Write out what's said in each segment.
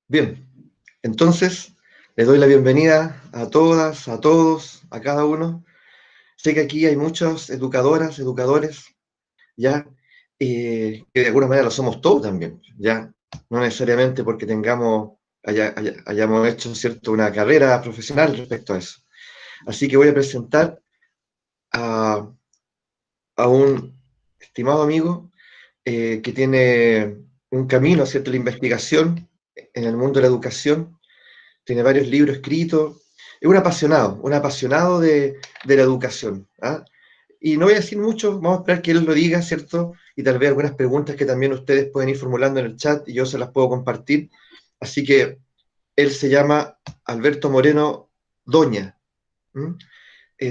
Bien, entonces les doy la bienvenida a todas, a todos, a cada uno. Sé que aquí hay muchas educadoras, educadores, ya, que de alguna manera lo somos todos también, ya, no necesariamente porque hayamos hecho, ¿cierto?, una carrera profesional respecto a eso. Así que voy a presentar a, a un estimado amigo que tiene un camino, ¿cierto?, la investigación en el mundo de la educación. Tiene varios libros escritos, es un apasionado de la educación. ¿Ah? Y no voy a decir mucho, vamos a esperar que él lo diga, ¿cierto? Y tal vez algunas preguntas que también ustedes pueden ir formulando en el chat y yo se las puedo compartir. Así que él se llama Alberto Moreno Doña. ¿Mm?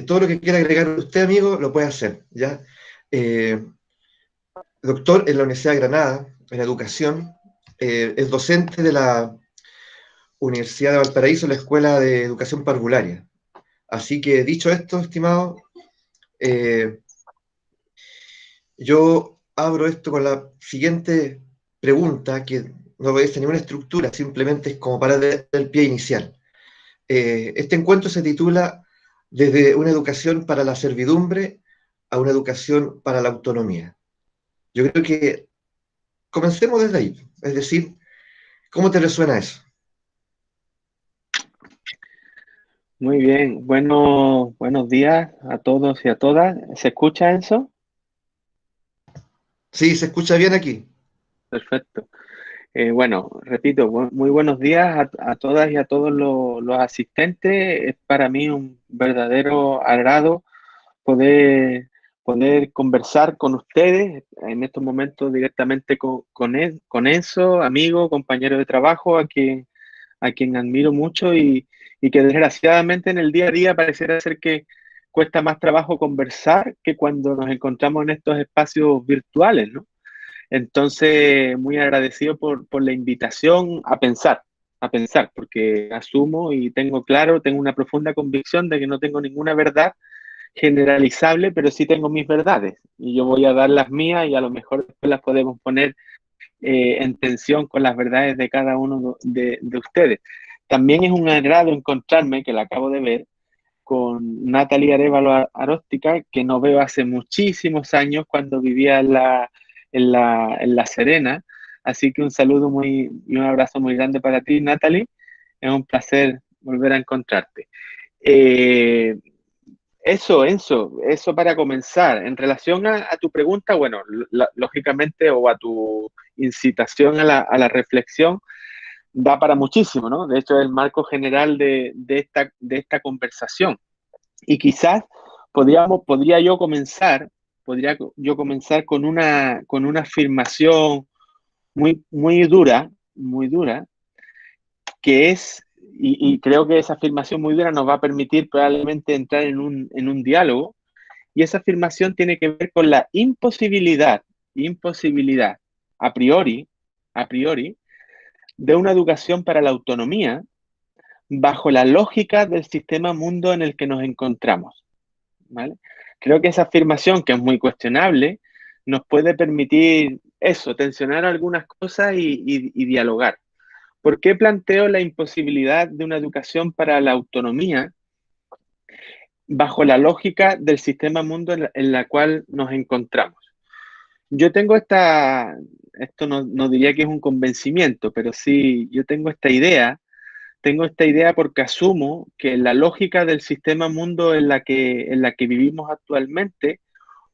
Todo lo que quiera agregar usted, amigo, lo puede hacer, ¿ya? Eh, Doctor en la Universidad de Granada, en educación, es docente de la Universidad de Valparaíso, la Escuela de Educación Parvularia. Así que dicho esto, estimado, eh, yo abro esto con la siguiente pregunta, que no obedece a ninguna estructura, simplemente es como para dar el pie inicial. Este encuentro se titula Desde una educación para la servidumbre a una educación para la autonomía. Yo creo que comencemos desde ahí, es decir, ¿cómo te resuena eso? Muy bien, bueno, buenos días a todos y a todas. ¿Se escucha eso? Sí, se escucha bien aquí. Perfecto. Bueno, repito, muy buenos días a todas y a todos los asistentes. Es para mí un verdadero agrado poder, poder conversar con ustedes en estos momentos directamente con Enzo, amigo, compañero de trabajo, a quien admiro mucho y que desgraciadamente en el día a día pareciera ser que cuesta más trabajo conversar que cuando nos encontramos en estos espacios virtuales, ¿no? Entonces, muy agradecido por la invitación a pensar, porque asumo y tengo claro, tengo una profunda convicción de que no tengo ninguna verdad generalizable, pero sí tengo mis verdades y yo voy a dar las mías y a lo mejor después las podemos poner en tensión con las verdades de cada uno de ustedes. También es un agrado encontrarme, que la acabo de ver, con Natalie Arévalo Aróstica, que no veo hace muchísimos años cuando vivía en la Serena. Así que un saludo y un abrazo muy grande para ti, Natalie. Es un placer volver a encontrarte. Eh, eso para comenzar. En relación a tu pregunta, bueno, lógicamente, o a tu incitación a la reflexión, da para muchísimo, ¿no? De hecho, es el marco general de esta conversación. Y quizás podría yo comenzar con una afirmación muy dura, que es, y creo que esa afirmación muy dura nos va a permitir probablemente entrar en un diálogo, y esa afirmación tiene que ver con la imposibilidad a priori, de una educación para la autonomía bajo la lógica del sistema mundo en el que nos encontramos, ¿vale? Creo que esa afirmación, que es muy cuestionable, nos puede permitir eso, tensionar algunas cosas y dialogar. ¿Por qué planteo la imposibilidad de una educación para la autonomía bajo la lógica del sistema mundo en la cual nos encontramos? Yo tengo esto no diría que es un convencimiento, pero sí, yo tengo esta idea porque asumo que la lógica del sistema mundo en la que vivimos actualmente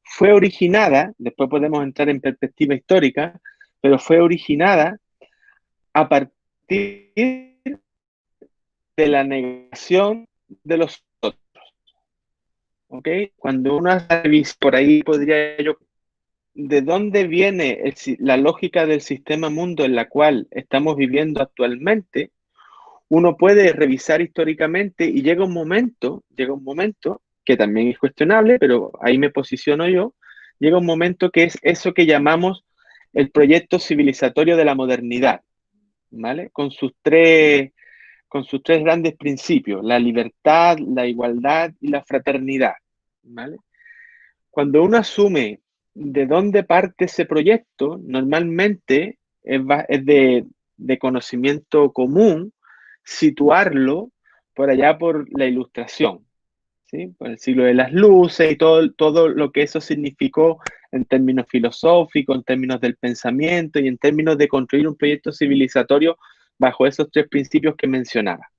fue originada, después podemos entrar en perspectiva histórica, pero fue originada a partir de la negación de los otros, ¿ok? Cuando uno hace por ahí, podría yo, ¿de dónde viene la lógica del sistema mundo en la cual estamos viviendo actualmente? Uno puede revisar históricamente y llega un momento que también es cuestionable, pero ahí me posiciono yo, llega un momento que es eso que llamamos el proyecto civilizatorio de la modernidad, ¿vale? Con sus tres grandes principios: la libertad, la igualdad y la fraternidad, ¿vale? Cuando uno asume de dónde parte ese proyecto, normalmente es de conocimiento común, situarlo por allá por la Ilustración, ¿sí? Por el siglo de las luces y todo lo que eso significó en términos filosóficos, en términos del pensamiento y en términos de construir un proyecto civilizatorio bajo esos tres principios que mencionaba.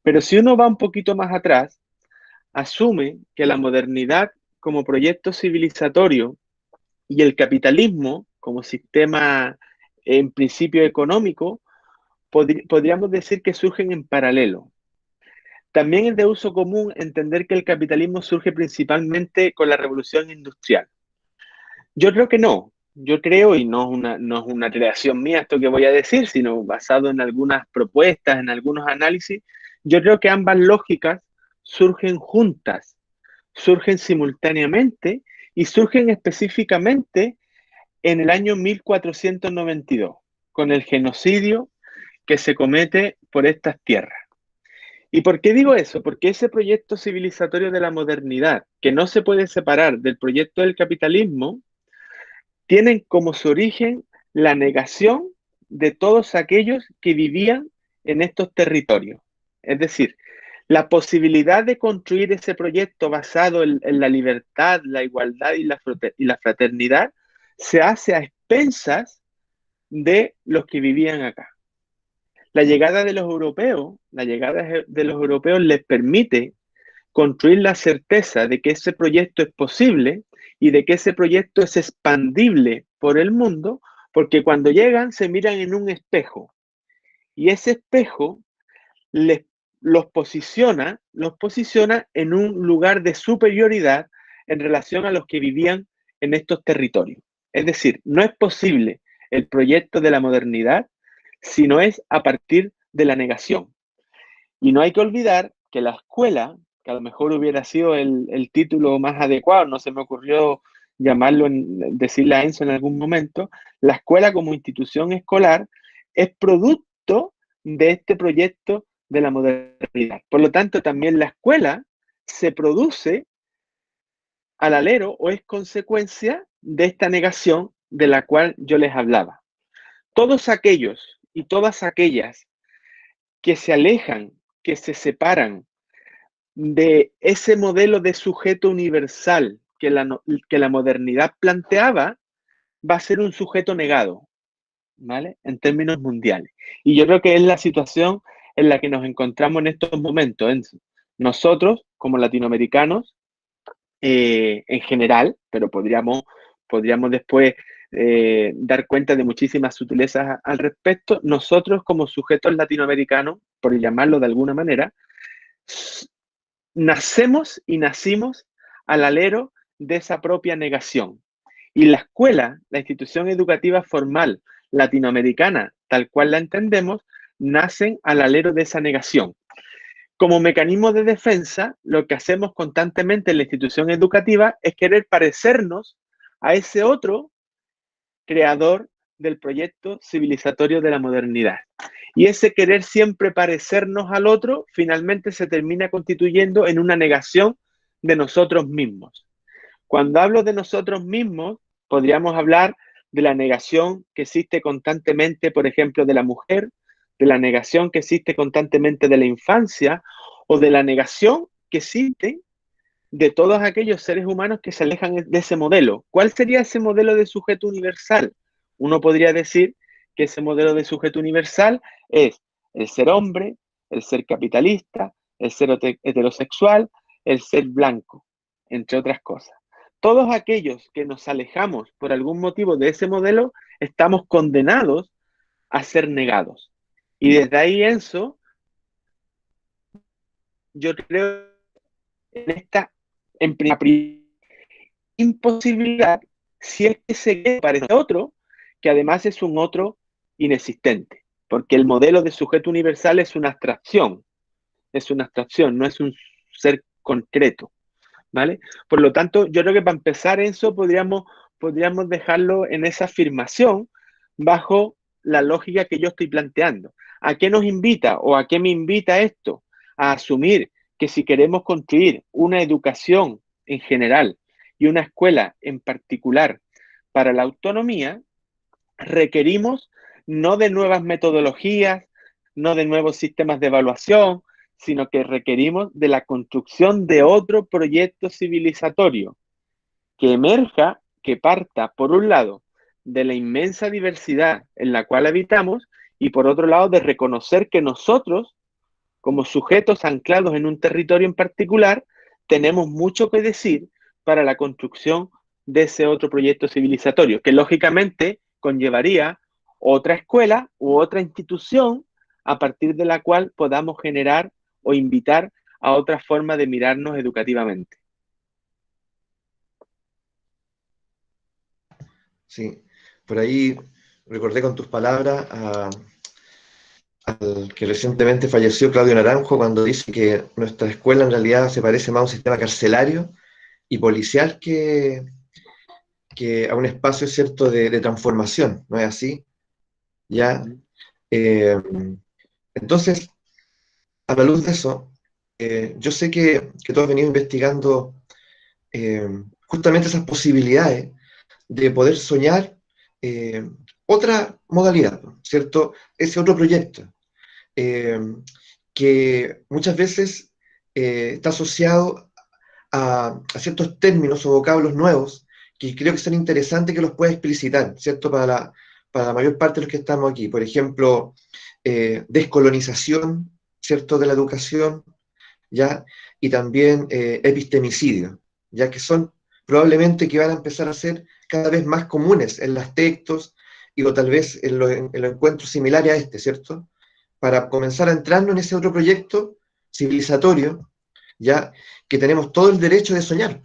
Pero si uno va un poquito más atrás, asume que la modernidad como proyecto civilizatorio y el capitalismo como sistema en principio económico, podríamos decir que surgen en paralelo. También es de uso común entender que el capitalismo surge principalmente con la revolución industrial. Yo creo que no. Yo creo, y no es una creación mía esto que voy a decir, sino basado en algunas propuestas, en algunos análisis, yo creo que ambas lógicas surgen juntas, surgen simultáneamente y surgen específicamente en el año 1492, con el genocidio que se comete por estas tierras. ¿Y por qué digo eso? Porque ese proyecto civilizatorio de la modernidad, que no se puede separar del proyecto del capitalismo, tienen como su origen la negación de todos aquellos que vivían en estos territorios. Es decir, la posibilidad de construir ese proyecto basado en la libertad, la igualdad y la fraternidad se hace a expensas de los que vivían acá. La llegada de los europeos les permite construir la certeza de que ese proyecto es posible y de que ese proyecto es expandible por el mundo, porque cuando llegan se miran en un espejo y ese espejo los posiciona en un lugar de superioridad en relación a los que vivían en estos territorios. Es decir, no es posible el proyecto de la modernidad si no es a partir de la negación. Y no hay que olvidar que la escuela, que a lo mejor hubiera sido el título más adecuado, no se me ocurrió llamarlo, decirle a Enzo en algún momento, la escuela como institución escolar es producto de este proyecto de la modernidad. Por lo tanto, también la escuela se produce al alero o es consecuencia de esta negación de la cual yo les hablaba. Todos aquellos y todas aquellas que se alejan, que se separan de ese modelo de sujeto universal que la modernidad planteaba, va a ser un sujeto negado, ¿vale? En términos mundiales. Y yo creo que es la situación en la que nos encontramos en estos momentos. Nosotros, como latinoamericanos, en general, pero podríamos después dar cuenta de muchísimas sutilezas al respecto, nosotros como sujetos latinoamericanos, por llamarlo de alguna manera, nacemos y nacimos al alero de esa propia negación. Y la escuela, la institución educativa formal latinoamericana, tal cual la entendemos, nacen al alero de esa negación. Como mecanismo de defensa, lo que hacemos constantemente en la institución educativa es querer parecernos a ese otro creador del proyecto civilizatorio de la modernidad. Y ese querer siempre parecernos al otro finalmente se termina constituyendo en una negación de nosotros mismos. Cuando hablo de nosotros mismos, podríamos hablar de la negación que existe constantemente, por ejemplo, de la mujer, de la negación que existe constantemente de la infancia o de la negación que existe de todos aquellos seres humanos que se alejan de ese modelo. ¿Cuál sería ese modelo de sujeto universal? Uno podría decir que ese modelo de sujeto universal es el ser hombre, el ser capitalista, el ser heterosexual, el ser blanco, entre otras cosas. Todos aquellos que nos alejamos por algún motivo de ese modelo, estamos condenados a ser negados. Y desde ahí, Enzo, yo creo en esta imposibilidad si es que se parece a otro, que además es un otro inexistente, porque el modelo de sujeto universal es una abstracción, no es un ser concreto, ¿vale? Por lo tanto, yo creo que para empezar eso podríamos dejarlo en esa afirmación bajo la lógica que yo estoy planteando. ¿A qué nos invita o a qué me invita esto? A asumir que si queremos construir una educación en general y una escuela en particular para la autonomía, requerimos no de nuevas metodologías, no de nuevos sistemas de evaluación, sino que requerimos de la construcción de otro proyecto civilizatorio que emerja, que parta, por un lado, de la inmensa diversidad en la cual habitamos y por otro lado, de reconocer que nosotros, como sujetos anclados en un territorio en particular, tenemos mucho que decir para la construcción de ese otro proyecto civilizatorio, que lógicamente conllevaría otra escuela u otra institución a partir de la cual podamos generar o invitar a otra forma de mirarnos educativamente. Sí, por ahí recordé con tus palabras al que recientemente falleció Claudio Naranjo cuando dice que nuestra escuela en realidad se parece más a un sistema carcelario y policial que a un espacio cierto de transformación, ¿no es así? Ya. Eh, entonces, a la luz de eso, yo sé que tú has venido investigando justamente esas posibilidades de poder soñar otra modalidad, ¿cierto? Ese otro proyecto, eh, que muchas veces está asociado a ciertos términos o vocablos nuevos que creo que son interesantes que los pueda explicitar, ¿cierto? Para la mayor parte de los que estamos aquí. Por ejemplo, descolonización, ¿cierto? De la educación, ¿ya? Y también epistemicidio, ya que son probablemente que van a empezar a ser cada vez más comunes en los textos y o tal vez en los encuentros similares a este, ¿cierto? Para comenzar a entrarnos en ese otro proyecto civilizatorio, ya que tenemos todo el derecho de soñar.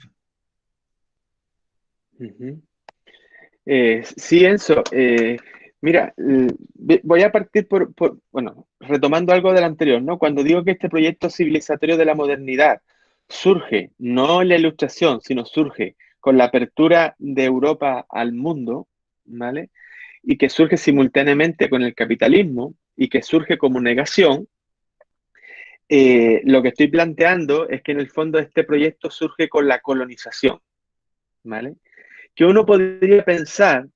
Sí, Enzo. Mira, voy a partir bueno, retomando algo del anterior, ¿no? Cuando digo que este proyecto civilizatorio de la modernidad surge, no en la Ilustración, sino surge con la apertura de Europa al mundo, ¿vale? Y que surge simultáneamente con el capitalismo y que surge como negación, lo que estoy planteando es que en el fondo este proyecto surge con la colonización, ¿vale? Que uno podría pensar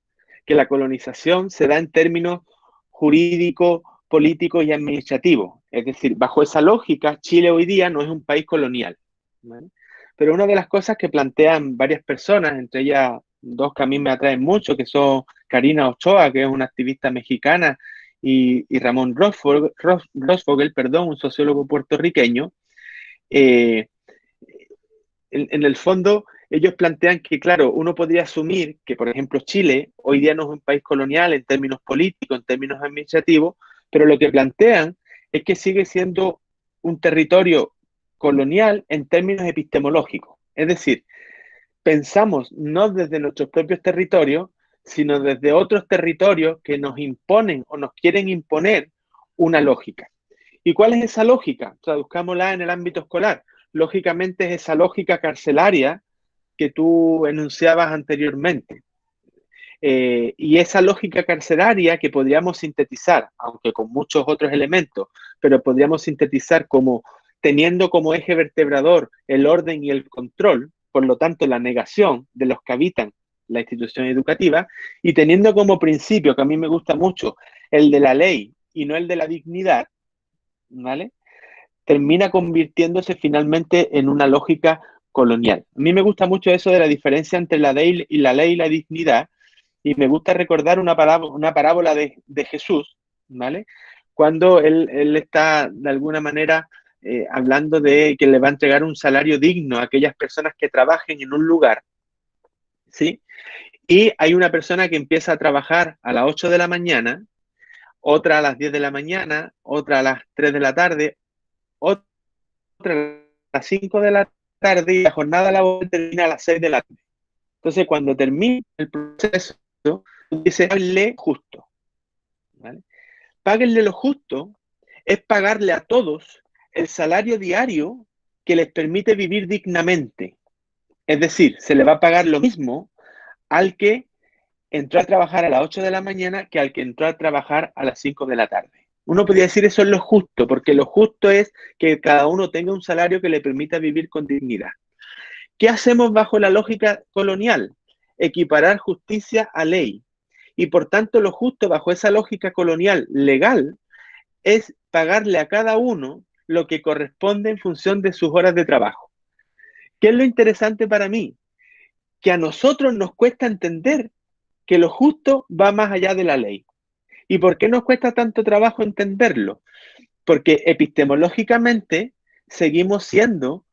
que la colonización se da en términos jurídicos, políticos y administrativos. Es decir, bajo esa lógica, Chile hoy día no es un país colonial, ¿vale? Pero una de las cosas que plantean varias personas, entre ellas dos que a mí me atraen mucho, que son Karina Ochoa, que es una activista mexicana, y Ramón Rosfogel, perdón, un sociólogo puertorriqueño, eh, en el fondo, ellos plantean que, claro, uno podría asumir que, por ejemplo, Chile hoy día no es un país colonial en términos políticos, en términos administrativos, pero lo que plantean es que sigue siendo un territorio colonial en términos epistemológicos. Es decir, pensamos no desde nuestros propios territorios, sino desde otros territorios que nos imponen o nos quieren imponer una lógica. ¿Y cuál es esa lógica? Traduzcámosla en el ámbito escolar. Lógicamente es esa lógica carcelaria que tú enunciabas anteriormente. Y esa lógica carcelaria que podríamos sintetizar, aunque con muchos otros elementos, pero podríamos sintetizar como teniendo como eje vertebrador el orden y el control, por lo tanto la negación de los que habitan la institución educativa, y teniendo como principio, que a mí me gusta mucho, el de la ley y no el de la dignidad, ¿vale? Termina convirtiéndose finalmente en una lógica colonial. A mí me gusta mucho eso de la diferencia entre la ley y la dignidad, y me gusta recordar una parábola de Jesús, ¿vale? Cuando él está de alguna manera hablando de que le va a entregar un salario digno a aquellas personas que trabajen en un lugar, ¿sí? Y hay una persona que empieza a trabajar a las 8 de la mañana, otra a las 10 de la mañana, otra a las 3 de la tarde, otra a las 5 de la tarde y la jornada laboral termina a las 6 de la tarde. Entonces, cuando termina el proceso, dice, páguenle justo. ¿Vale? Páguenle lo justo es pagarle a todos el salario diario que les permite vivir dignamente. Es decir, se le va a pagar lo mismo al que entró a trabajar a las 8 de la mañana que al que entró a trabajar a las 5 de la tarde. Uno podría decir eso es lo justo, porque lo justo es que cada uno tenga un salario que le permita vivir con dignidad. ¿Qué hacemos bajo la lógica colonial? Equiparar justicia a ley. y por tanto lo justo bajo esa lógica colonial legal es pagarle a cada uno lo que corresponde en función de sus horas de trabajo. ¿Qué es lo interesante para mí? Que a nosotros nos cuesta entender que lo justo va más allá de la ley. ¿Y por qué nos cuesta tanto trabajo entenderlo? Porque epistemológicamente seguimos siendo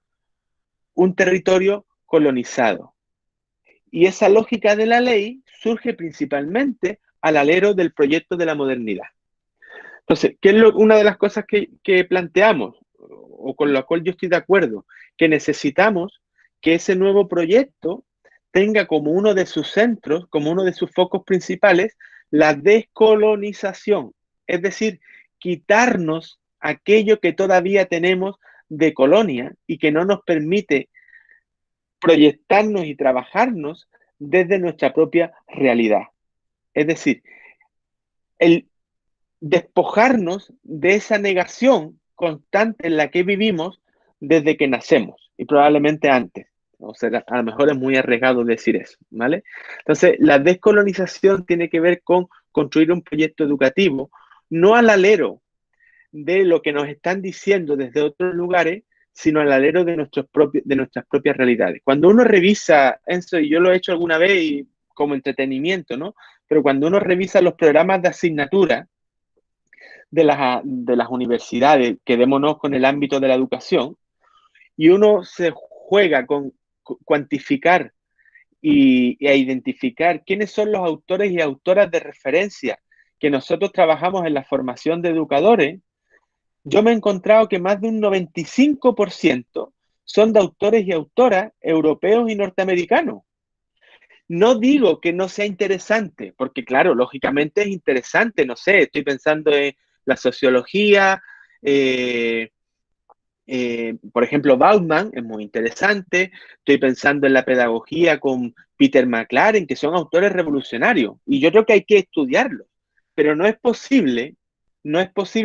un territorio colonizado. Y esa lógica de la ley surge principalmente al alero del proyecto de la modernidad. Entonces, ¿qué es una de las cosas que planteamos, o con la cual yo estoy de acuerdo? Que necesitamos que ese nuevo proyecto tenga como uno de sus centros, como uno de sus focos principales, la descolonización. Es decir, quitarnos aquello que todavía tenemos de colonia y que no nos permite proyectarnos y trabajarnos desde nuestra propia realidad. Es decir, el despojarnos de esa negación constante en la que vivimos desde que nacemos y probablemente antes. O sea, a lo mejor es muy arriesgado decir eso, ¿vale? Entonces, la descolonización tiene que ver con construir un proyecto educativo, no al alero de lo que nos están diciendo desde otros lugares, sino al alero de nuestras propias realidades. Cuando uno revisa, Enzo, y yo lo he hecho alguna vez y como entretenimiento, ¿no? Pero cuando uno revisa los programas de asignatura de las universidades, quedémonos con el ámbito de la educación, y uno se juega con cuantificar y a identificar quiénes son los autores y autoras de referencia que nosotros trabajamos en la formación de educadores, yo me he encontrado que más de un 95% son de autores y autoras europeos y norteamericanos. No digo que no sea interesante, porque claro, lógicamente es interesante, no sé, estoy pensando en la sociología, por ejemplo, Bauman es muy interesante, estoy pensando en la pedagogía con Peter McLaren, que son autores revolucionarios, y yo creo que hay que estudiarlos, pero no es posible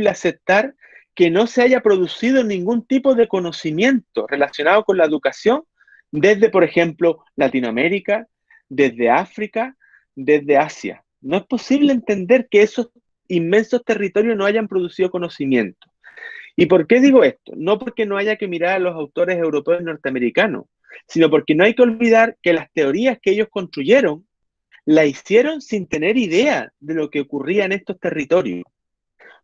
aceptar que no se haya producido ningún tipo de conocimiento relacionado con la educación desde, por ejemplo, Latinoamérica, desde África, desde Asia. No es posible entender que esos inmensos territorios no hayan producido conocimiento. ¿Y por qué digo esto? No porque no haya que mirar a los autores europeos y norteamericanos, sino porque no hay que olvidar que las teorías que ellos construyeron la hicieron sin tener idea de lo que ocurría en estos territorios.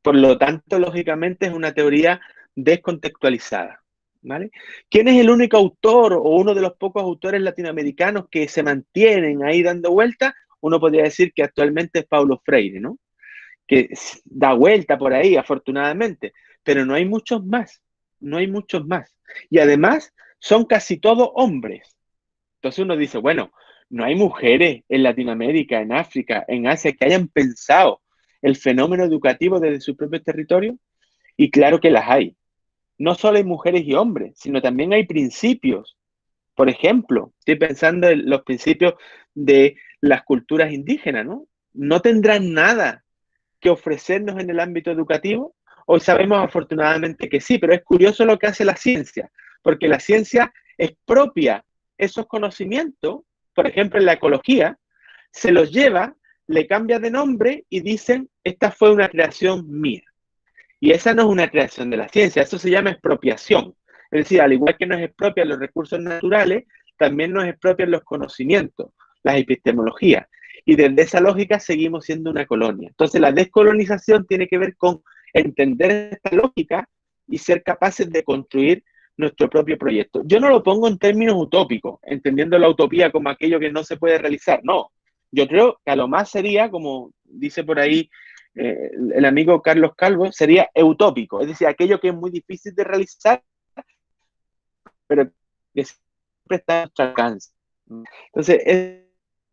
Por lo tanto, lógicamente es una teoría descontextualizada. ¿Vale? ¿Quién es el único autor o uno de los pocos autores latinoamericanos que se mantienen ahí dando vueltas? Uno podría decir que actualmente es Paulo Freire, ¿no? Que da vuelta por ahí, afortunadamente, pero no hay muchos más, no hay muchos más. Y además son casi todos hombres. Entonces uno dice, bueno, no hay mujeres en Latinoamérica, en África, en Asia que hayan pensado el fenómeno educativo desde su propio territorio. Y claro que las hay. No solo hay mujeres y hombres, sino también hay principios. Por ejemplo, estoy pensando en los principios de las culturas indígenas, ¿no? No tendrán nada que ofrecernos en el ámbito educativo. Hoy sabemos afortunadamente que sí, pero es curioso lo que hace la ciencia, porque la ciencia expropia esos conocimientos, por ejemplo en la ecología, se los lleva, le cambia de nombre y dicen, esta fue una creación mía. Y esa no es una creación de la ciencia, eso se llama expropiación. Es decir, al igual que nos expropian los recursos naturales, también nos expropian los conocimientos, las epistemologías. Y desde esa lógica seguimos siendo una colonia. Entonces la descolonización tiene que ver con entender esta lógica y ser capaces de construir nuestro propio proyecto. Yo no lo pongo en términos utópicos, entendiendo la utopía como aquello que no se puede realizar. No, yo creo que a lo más sería, como dice por ahí el amigo Carlos Calvo, sería utópico, es decir, aquello que es muy difícil de realizar, pero que siempre está a nuestro alcance. Entonces, es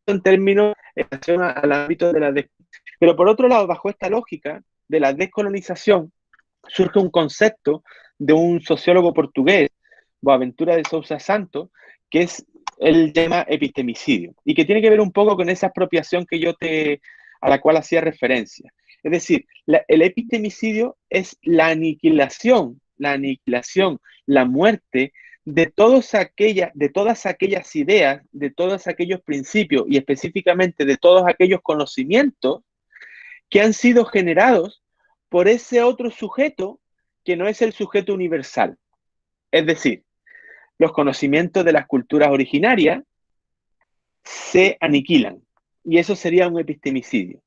en términos en relación al ámbito de la pero por otro lado, bajo esta lógica de la descolonización, surge un concepto de un sociólogo portugués, Boaventura de Sousa Santos, que es, él llama epistemicidio, y que tiene que ver un poco con esa apropiación que a la cual hacía referencia. Es decir, el epistemicidio es la aniquilación, la muerte de todas aquellas ideas, de todos aquellos principios y específicamente de todos aquellos conocimientos que han sido generados por ese otro sujeto que no es el sujeto universal. Es decir, los conocimientos de las culturas originarias se aniquilan y eso sería un epistemicidio.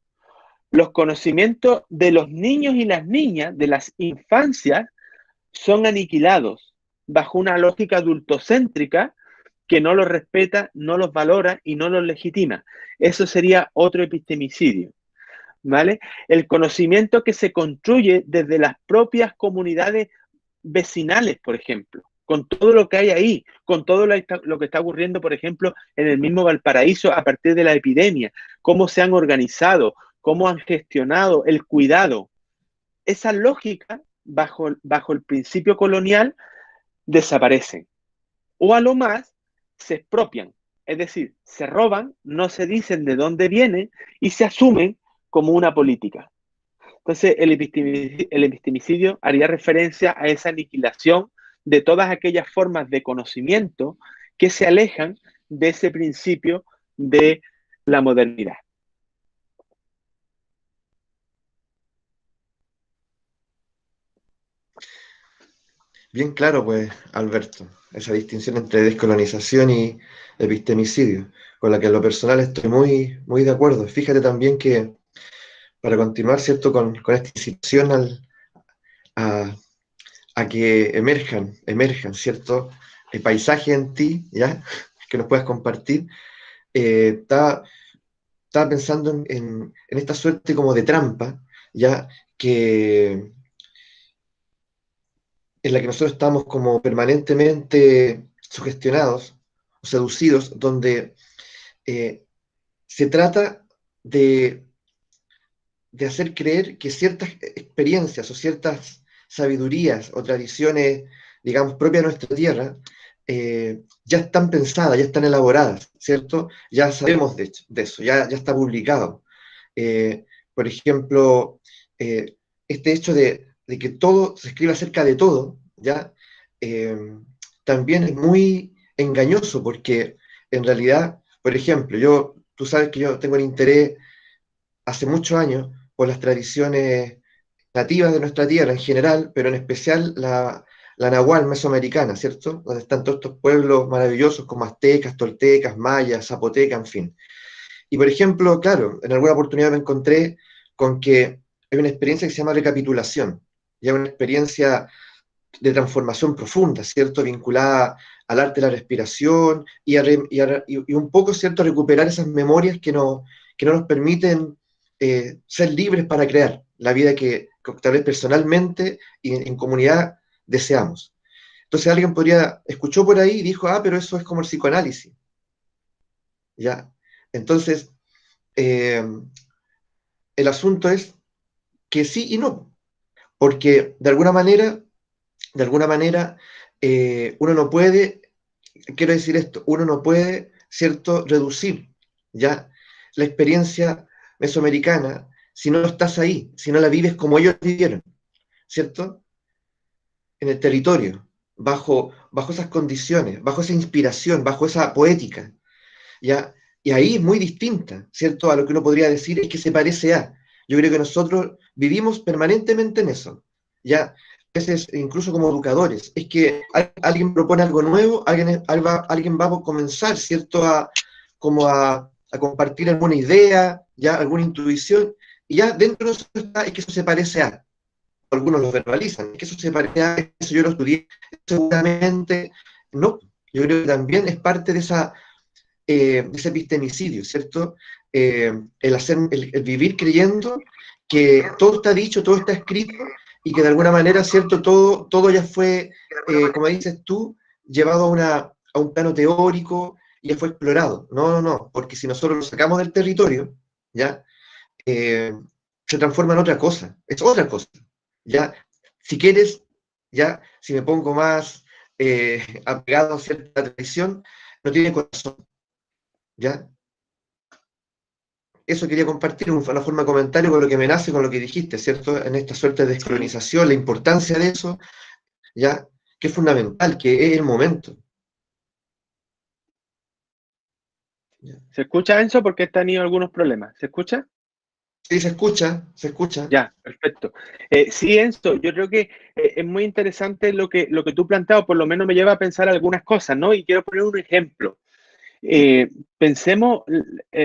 Los conocimientos de los niños y las niñas, de las infancias, son aniquilados bajo una lógica adultocéntrica que no los respeta, no los valora y no los legitima. Eso sería otro epistemicidio, ¿vale? El conocimiento que se construye desde las propias comunidades vecinales, por ejemplo, con todo lo que hay ahí, con todo lo que está ocurriendo, por ejemplo, en el mismo Valparaíso a partir de la epidemia, cómo se han organizado, cómo han gestionado el cuidado. Esa lógica, bajo el principio colonial, desaparecen. O a lo más, se expropian, es decir, se roban, no se dicen de dónde vienen y se asumen como una política. Entonces, el epistemicidio haría referencia a esa aniquilación de todas aquellas formas de conocimiento que se alejan de ese principio de la modernidad. Bien claro, pues, Alberto, esa distinción entre descolonización y epistemicidio, con la que en lo personal estoy muy, muy de acuerdo. Fíjate también que, para continuar, ¿cierto?, con esta incitación a, a que ¿cierto?, el paisaje en ti, ¿ya?, que nos puedas compartir, estaba pensando en esta suerte como de trampa, ¿ya?, en la que nosotros estamos como permanentemente sugestionados o seducidos, donde se trata de hacer creer que ciertas experiencias o ciertas sabidurías o tradiciones, digamos, propias de nuestra tierra, ya están pensadas, ya están elaboradas, ¿cierto? Ya sabemos de eso, ya está publicado. Eh, por ejemplo, este hecho de que todo se escribe acerca de todo, ¿ya? Eh, también es muy engañoso porque en realidad, por ejemplo, tú sabes que yo tengo un interés hace muchos años por las tradiciones nativas de nuestra tierra en general, pero en especial la nahual mesoamericana, ¿cierto? Donde están todos estos pueblos maravillosos como aztecas, toltecas, mayas, zapotecas, en fin. Y por ejemplo, claro, en alguna oportunidad me encontré con que hay una experiencia que se llama recapitulación, y hay una experiencia de transformación profunda, ¿cierto? Vinculada al arte de la respiración y un poco, ¿cierto?, recuperar esas memorias que no nos permiten ser libres para crear la vida que tal vez personalmente y en comunidad deseamos. Entonces alguien escuchó por ahí y dijo, pero eso es como el psicoanálisis. ¿Ya? Entonces, el asunto es que sí y no, porque de alguna manera, uno no puede, quiero decir esto, uno no puede, ¿cierto?, reducir, ¿ya?, la experiencia mesoamericana si no estás ahí, si no la vives como ellos vivieron, ¿cierto?, en el territorio, bajo esas condiciones, bajo esa inspiración, bajo esa poética, ¿ya? Y ahí es muy distinta, ¿cierto?, a lo que uno podría decir es que se parece a. Yo creo que nosotros vivimos permanentemente en eso, ¿ya? A veces, incluso como educadores, es que alguien propone algo nuevo, alguien va a comenzar, ¿cierto?, a compartir alguna idea, ¿ya?, alguna intuición, y ya dentro de eso está, es que eso se parece a. Algunos lo verbalizan, es que eso se parece a, eso yo lo estudié, seguramente no. Yo creo que también es parte de ese epistemicidio, ¿cierto? El vivir creyendo que todo está dicho, todo está escrito, y que de alguna manera, ¿cierto?, todo ya fue, como dices tú, llevado a un plano teórico y ya fue explorado. No, porque si nosotros lo sacamos del territorio, ¿ya? Se transforma en otra cosa, es otra cosa, ¿ya? Si quieres, ya, si me pongo más apegado a cierta tradición, no tiene corazón, ¿ya? Eso quería compartir en una forma de comentario con lo que me nace, con lo que dijiste, ¿cierto? En esta suerte de Sí. descolonización, la importancia de eso, ¿ya? que es fundamental, que es el momento. ¿Se escucha, Enzo? Porque he tenido algunos problemas. ¿Se escucha? Sí, se escucha, se escucha. Ya, perfecto. Sí, Enzo, yo creo que es muy interesante lo que tú planteas, por lo menos me lleva a pensar algunas cosas, ¿no? Y quiero poner un ejemplo. Pensemos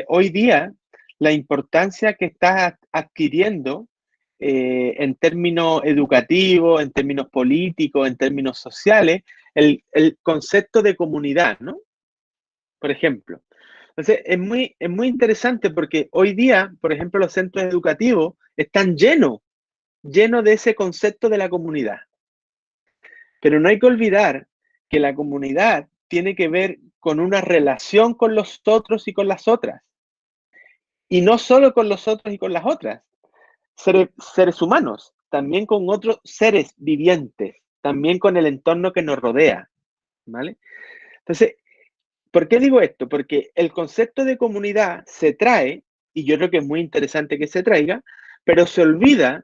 hoy día la importancia que está adquiriendo en términos educativos, en términos políticos, en términos sociales, el concepto de comunidad, ¿no? Por ejemplo. Entonces, es muy interesante porque hoy día, por ejemplo, los centros educativos están llenos de ese concepto de la comunidad. Pero no hay que olvidar que la comunidad tiene que ver con una relación con los otros y con las otras. Y no solo con los otros y con las otras, seres humanos, también con otros seres vivientes, también con el entorno que nos rodea, ¿vale? Entonces, ¿por qué digo esto? Porque el concepto de comunidad se trae, y yo creo que es muy interesante que se traiga, pero se olvida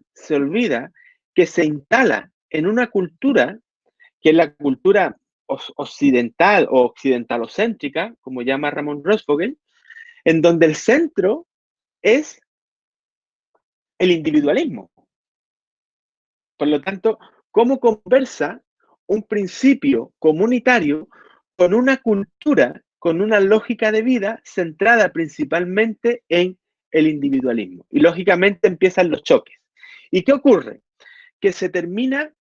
que se instala en una cultura que es la cultura occidental o occidentalocéntrica, como llama Ramón Rosfogel, en donde el centro es el individualismo. Por lo tanto, ¿cómo conversa un principio comunitario con una cultura, con una lógica de vida centrada principalmente en el individualismo? Y lógicamente empiezan los choques. ¿Y qué ocurre? Que se termina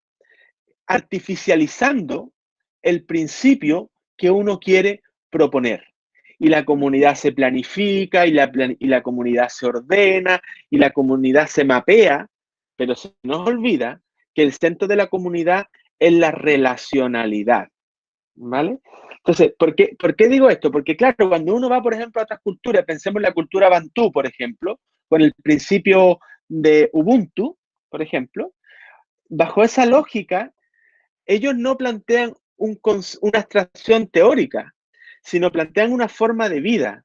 artificializando el principio que uno quiere proponer. Y la comunidad se planifica, y la comunidad se ordena, y la comunidad se mapea, pero se nos olvida que el centro de la comunidad es la relacionalidad, ¿vale? Entonces, por qué digo esto? Porque claro, cuando uno va, por ejemplo, a otras culturas, pensemos en la cultura bantú, por ejemplo, con el principio de Ubuntu, por ejemplo, bajo esa lógica, ellos no plantean una abstracción teórica, sino plantean una forma de vida.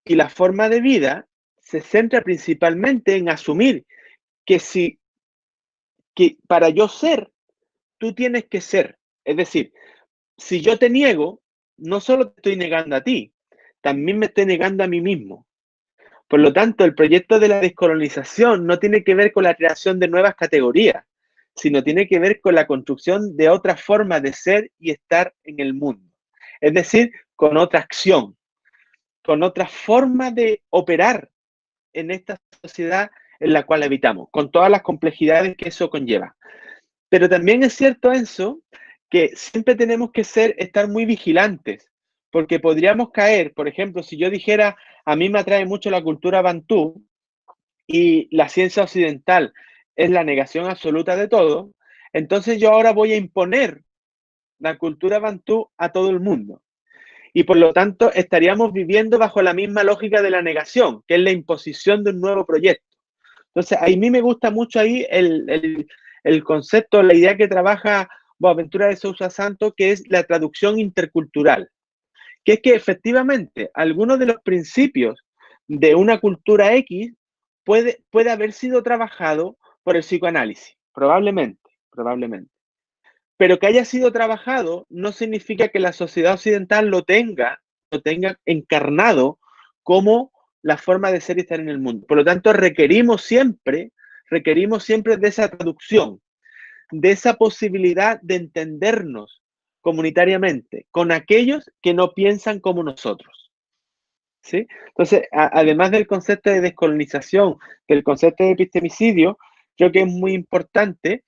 Y la forma de vida se centra principalmente en asumir que que para yo ser, tú tienes que ser. Es decir, si yo te niego, no solo te estoy negando a ti, también me estoy negando a mí mismo. Por lo tanto, el proyecto de la descolonización no tiene que ver con la creación de nuevas categorías, sino tiene que ver con la construcción de otra forma de ser y estar en el mundo. Es decir, con otra acción, con otra forma de operar en esta sociedad en la cual habitamos, con todas las complejidades que eso conlleva. Pero también es cierto, Enzo, que siempre tenemos que estar muy vigilantes, porque podríamos caer, por ejemplo, si yo dijera, a mí me atrae mucho la cultura bantú y la ciencia occidental es la negación absoluta de todo, entonces yo ahora voy a imponer la cultura bantú a todo el mundo. Y por lo tanto estaríamos viviendo bajo la misma lógica de la negación, que es la imposición de un nuevo proyecto. Entonces, a mí me gusta mucho ahí el concepto, la idea que trabaja Boaventura de Sousa Santos, que es la traducción intercultural, que es que efectivamente algunos de los principios de una cultura X puede haber sido trabajado por el psicoanálisis, probablemente. Pero que haya sido trabajado no significa que la sociedad occidental lo tenga encarnado como la forma de ser y estar en el mundo. Por lo tanto, requerimos siempre de esa traducción, de esa posibilidad de entendernos comunitariamente con aquellos que no piensan como nosotros. ¿Sí? Entonces, además del concepto de descolonización, del concepto de epistemicidio, creo que es muy importante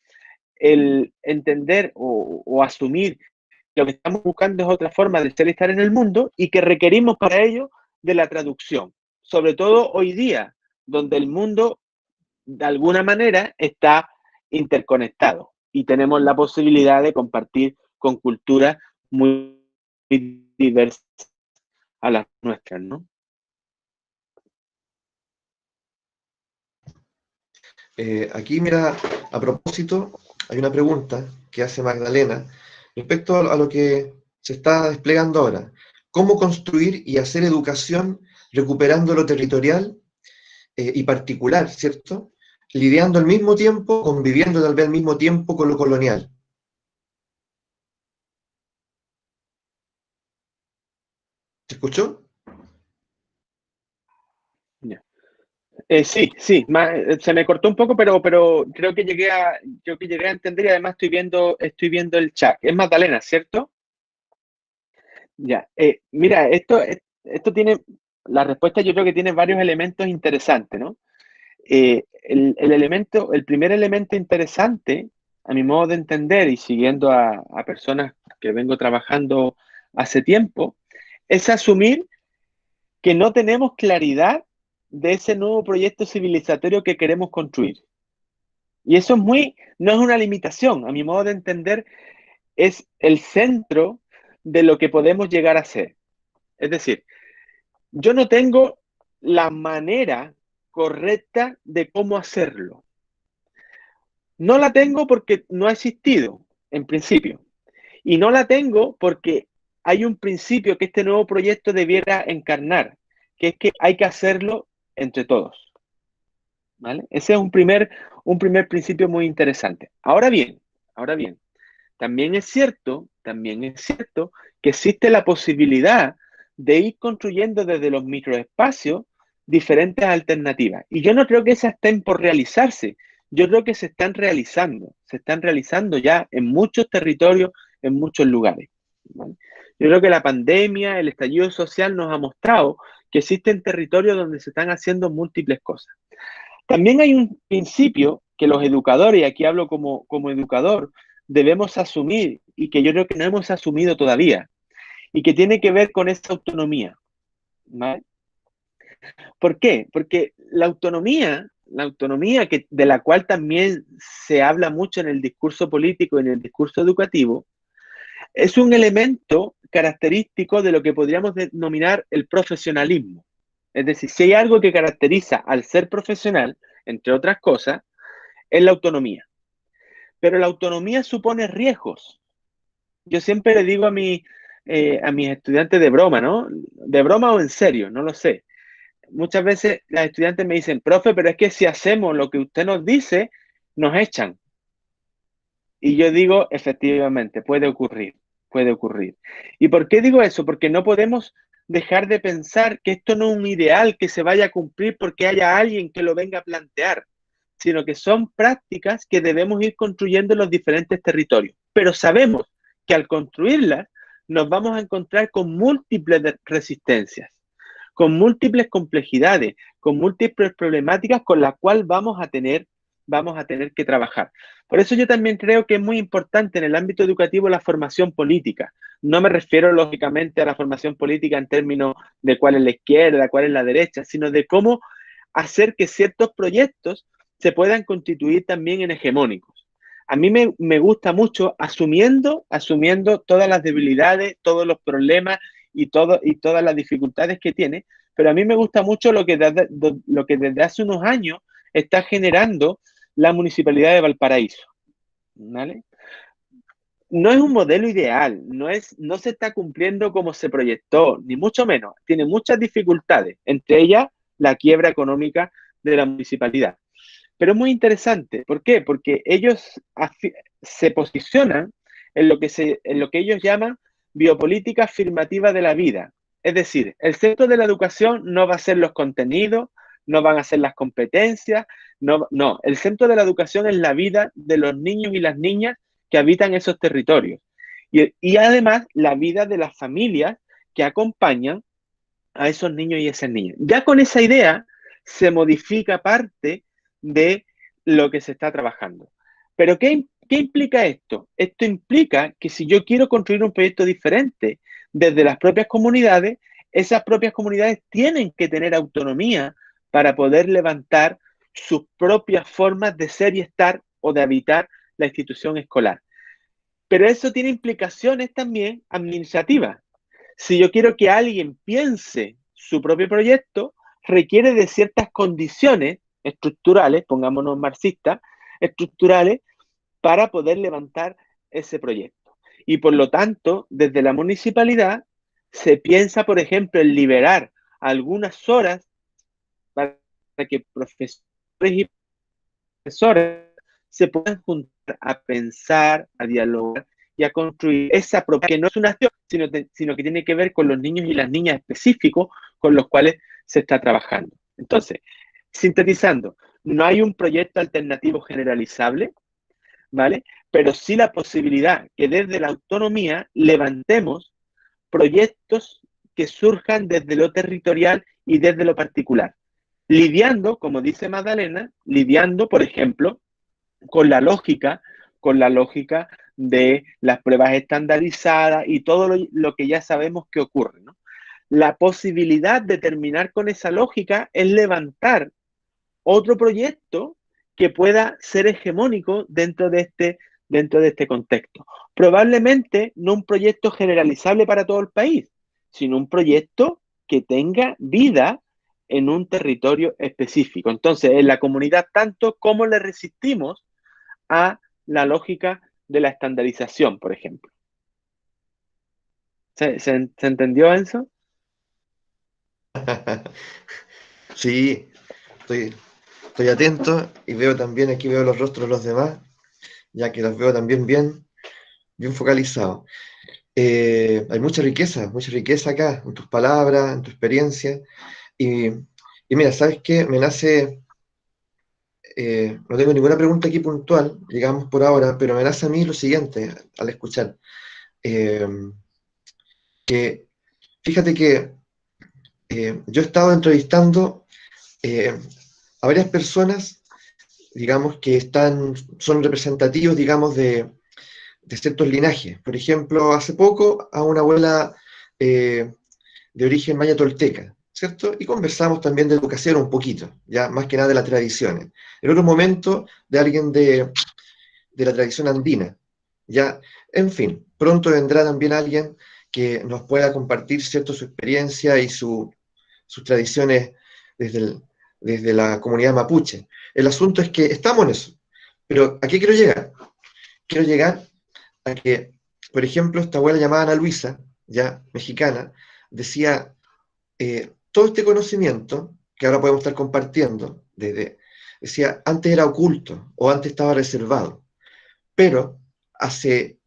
el entender o asumir que lo que estamos buscando es otra forma de ser y estar en el mundo y que requerimos para ello de la traducción. Sobre todo hoy día, donde el mundo de alguna manera está interconectado y tenemos la posibilidad de compartir con culturas muy diversas a las nuestras, ¿no? Aquí, mira, a propósito, hay una pregunta que hace Magdalena respecto a lo que se está desplegando ahora. ¿Cómo construir y hacer educación recuperando lo territorial y particular, ¿cierto? Lidiando al mismo tiempo, conviviendo tal vez al mismo tiempo con lo colonial. ¿Se escuchó? Ya. Sí, sí, se me cortó un poco, pero creo que llegué a entender y además estoy viendo el chat. Es Magdalena, ¿cierto? Ya. Mira, esto tiene, la respuesta yo creo que tiene varios elementos interesantes, ¿no? El primer elemento interesante, a mi modo de entender y siguiendo a personas que vengo trabajando hace tiempo, es asumir que no tenemos claridad de ese nuevo proyecto civilizatorio que queremos construir. Y eso no es una limitación, a mi modo de entender, es el centro de lo que podemos llegar a ser. Es decir, yo no tengo la manera correcta de cómo hacerlo. No la tengo porque no ha existido, en principio. Y no la tengo porque hay un principio que este nuevo proyecto debiera encarnar, que es que hay que hacerlo entre todos. ¿Vale? Ese es un primer principio muy interesante. Ahora bien, también es cierto que existe la posibilidad de ir construyendo desde los microespacios diferentes alternativas. Y yo no creo que esas estén por realizarse. Yo creo que se están realizando ya en muchos territorios, en muchos lugares. ¿Vale? Yo creo que la pandemia, el estallido social nos ha mostrado que existen territorios donde se están haciendo múltiples cosas. También hay un principio que los educadores, y aquí hablo como educador, debemos asumir y que yo creo que no hemos asumido todavía, y que tiene que ver con esa autonomía. ¿Vale? ¿Por qué? Porque la autonomía de la cual también se habla mucho en el discurso político y en el discurso educativo, es un elemento característico de lo que podríamos denominar el profesionalismo. Es decir, si hay algo que caracteriza al ser profesional, entre otras cosas, es la autonomía. Pero la autonomía supone riesgos. Yo siempre le digo a mis estudiantes de broma, ¿no? De broma o en serio, no lo sé. Muchas veces las estudiantes me dicen, profe, pero es que si hacemos lo que usted nos dice, nos echan. Y yo digo, efectivamente, puede ocurrir, puede ocurrir. ¿Y por qué digo eso? Porque no podemos dejar de pensar que esto no es un ideal que se vaya a cumplir porque haya alguien que lo venga a plantear, sino que son prácticas que debemos ir construyendo en los diferentes territorios. Pero sabemos que al construirlas nos vamos a encontrar con múltiples resistencias, con múltiples complejidades, con múltiples problemáticas con las cuales vamos a tener que trabajar. Por eso yo también creo que es muy importante en el ámbito educativo la formación política. No me refiero lógicamente a la formación política en términos de cuál es la izquierda, cuál es la derecha, sino de cómo hacer que ciertos proyectos se puedan constituir también en hegemónicos. A mí me gusta mucho asumiendo todas las debilidades, todos los problemas y todas las dificultades que tiene, pero a mí me gusta mucho lo que desde hace unos años está generando la Municipalidad de Valparaíso. ¿Vale? No es un modelo ideal, no se está cumpliendo como se proyectó, ni mucho menos. Tiene muchas dificultades, entre ellas la quiebra económica de la municipalidad. Pero es muy interesante. ¿Por qué? Porque ellos se posicionan en lo que ellos llaman biopolítica afirmativa de la vida. Es decir, el centro de la educación no va a ser los contenidos, no van a ser las competencias, no, el centro de la educación es la vida de los niños y las niñas que habitan esos territorios. Y además la vida de las familias que acompañan a esos niños y esas niñas. Ya con esa idea se modifica parte de lo que se está trabajando. Pero ¿qué implica esto? Esto implica que si yo quiero construir un proyecto diferente desde las propias comunidades, esas propias comunidades tienen que tener autonomía para poder levantar sus propias formas de ser y estar o de habitar la institución escolar. Pero eso tiene implicaciones también administrativas. Si yo quiero que alguien piense su propio proyecto, requiere de ciertas condiciones estructurales, pongámonos marxistas, estructurales, para poder levantar ese proyecto. Y por lo tanto, desde la municipalidad se piensa, por ejemplo, en liberar algunas horas para que profesores y profesores se puedan juntar a pensar, a dialogar y a construir esa propia, que no es una acción, sino que tiene que ver con los niños y las niñas específicos con los cuales se está trabajando. Entonces, sintetizando, no hay un proyecto alternativo generalizable, ¿vale? Pero sí la posibilidad que desde la autonomía levantemos proyectos que surjan desde lo territorial y desde lo particular, lidiando, como dice Magdalena, lidiando, por ejemplo, con la lógica de las pruebas estandarizadas y todo lo que ya sabemos que ocurre, ¿no? La posibilidad de terminar con esa lógica es levantar otro proyecto que pueda ser hegemónico dentro de este contexto. Probablemente no un proyecto generalizable para todo el país, sino un proyecto que tenga vida en un territorio específico. Entonces, en la comunidad, tanto como le resistimos a la lógica de la estandarización, por ejemplo. ¿Se entendió, Enzo? Sí, estoy atento y veo también, aquí veo los rostros de los demás, ya que los veo también bien focalizados. Hay mucha riqueza acá, en tus palabras, en tu experiencia. Y, y mira, ¿sabes qué? Me nace, no tengo ninguna pregunta aquí puntual, digamos por ahora, pero me nace a mí lo siguiente al escuchar. Eh, que fíjate que yo he estado entrevistando a varias personas, digamos, que son representativos, digamos, de ciertos linajes. Por ejemplo, hace poco a una abuela eh, de origen maya tolteca, ¿cierto? Y conversamos también de educación un poquito, ya más que nada de las tradiciones. En otro momento, de alguien de la tradición andina, ya, en fin, pronto vendrá también alguien que nos pueda compartir, ¿cierto?, su experiencia y sus tradiciones desde, desde la comunidad mapuche. El asunto es que estamos en eso, pero ¿a qué quiero llegar? Quiero llegar a que, por ejemplo, esta abuela llamada Ana Luisa, ya mexicana, decía, todo este conocimiento que ahora podemos estar compartiendo, decía, antes era oculto o antes estaba reservado, pero hace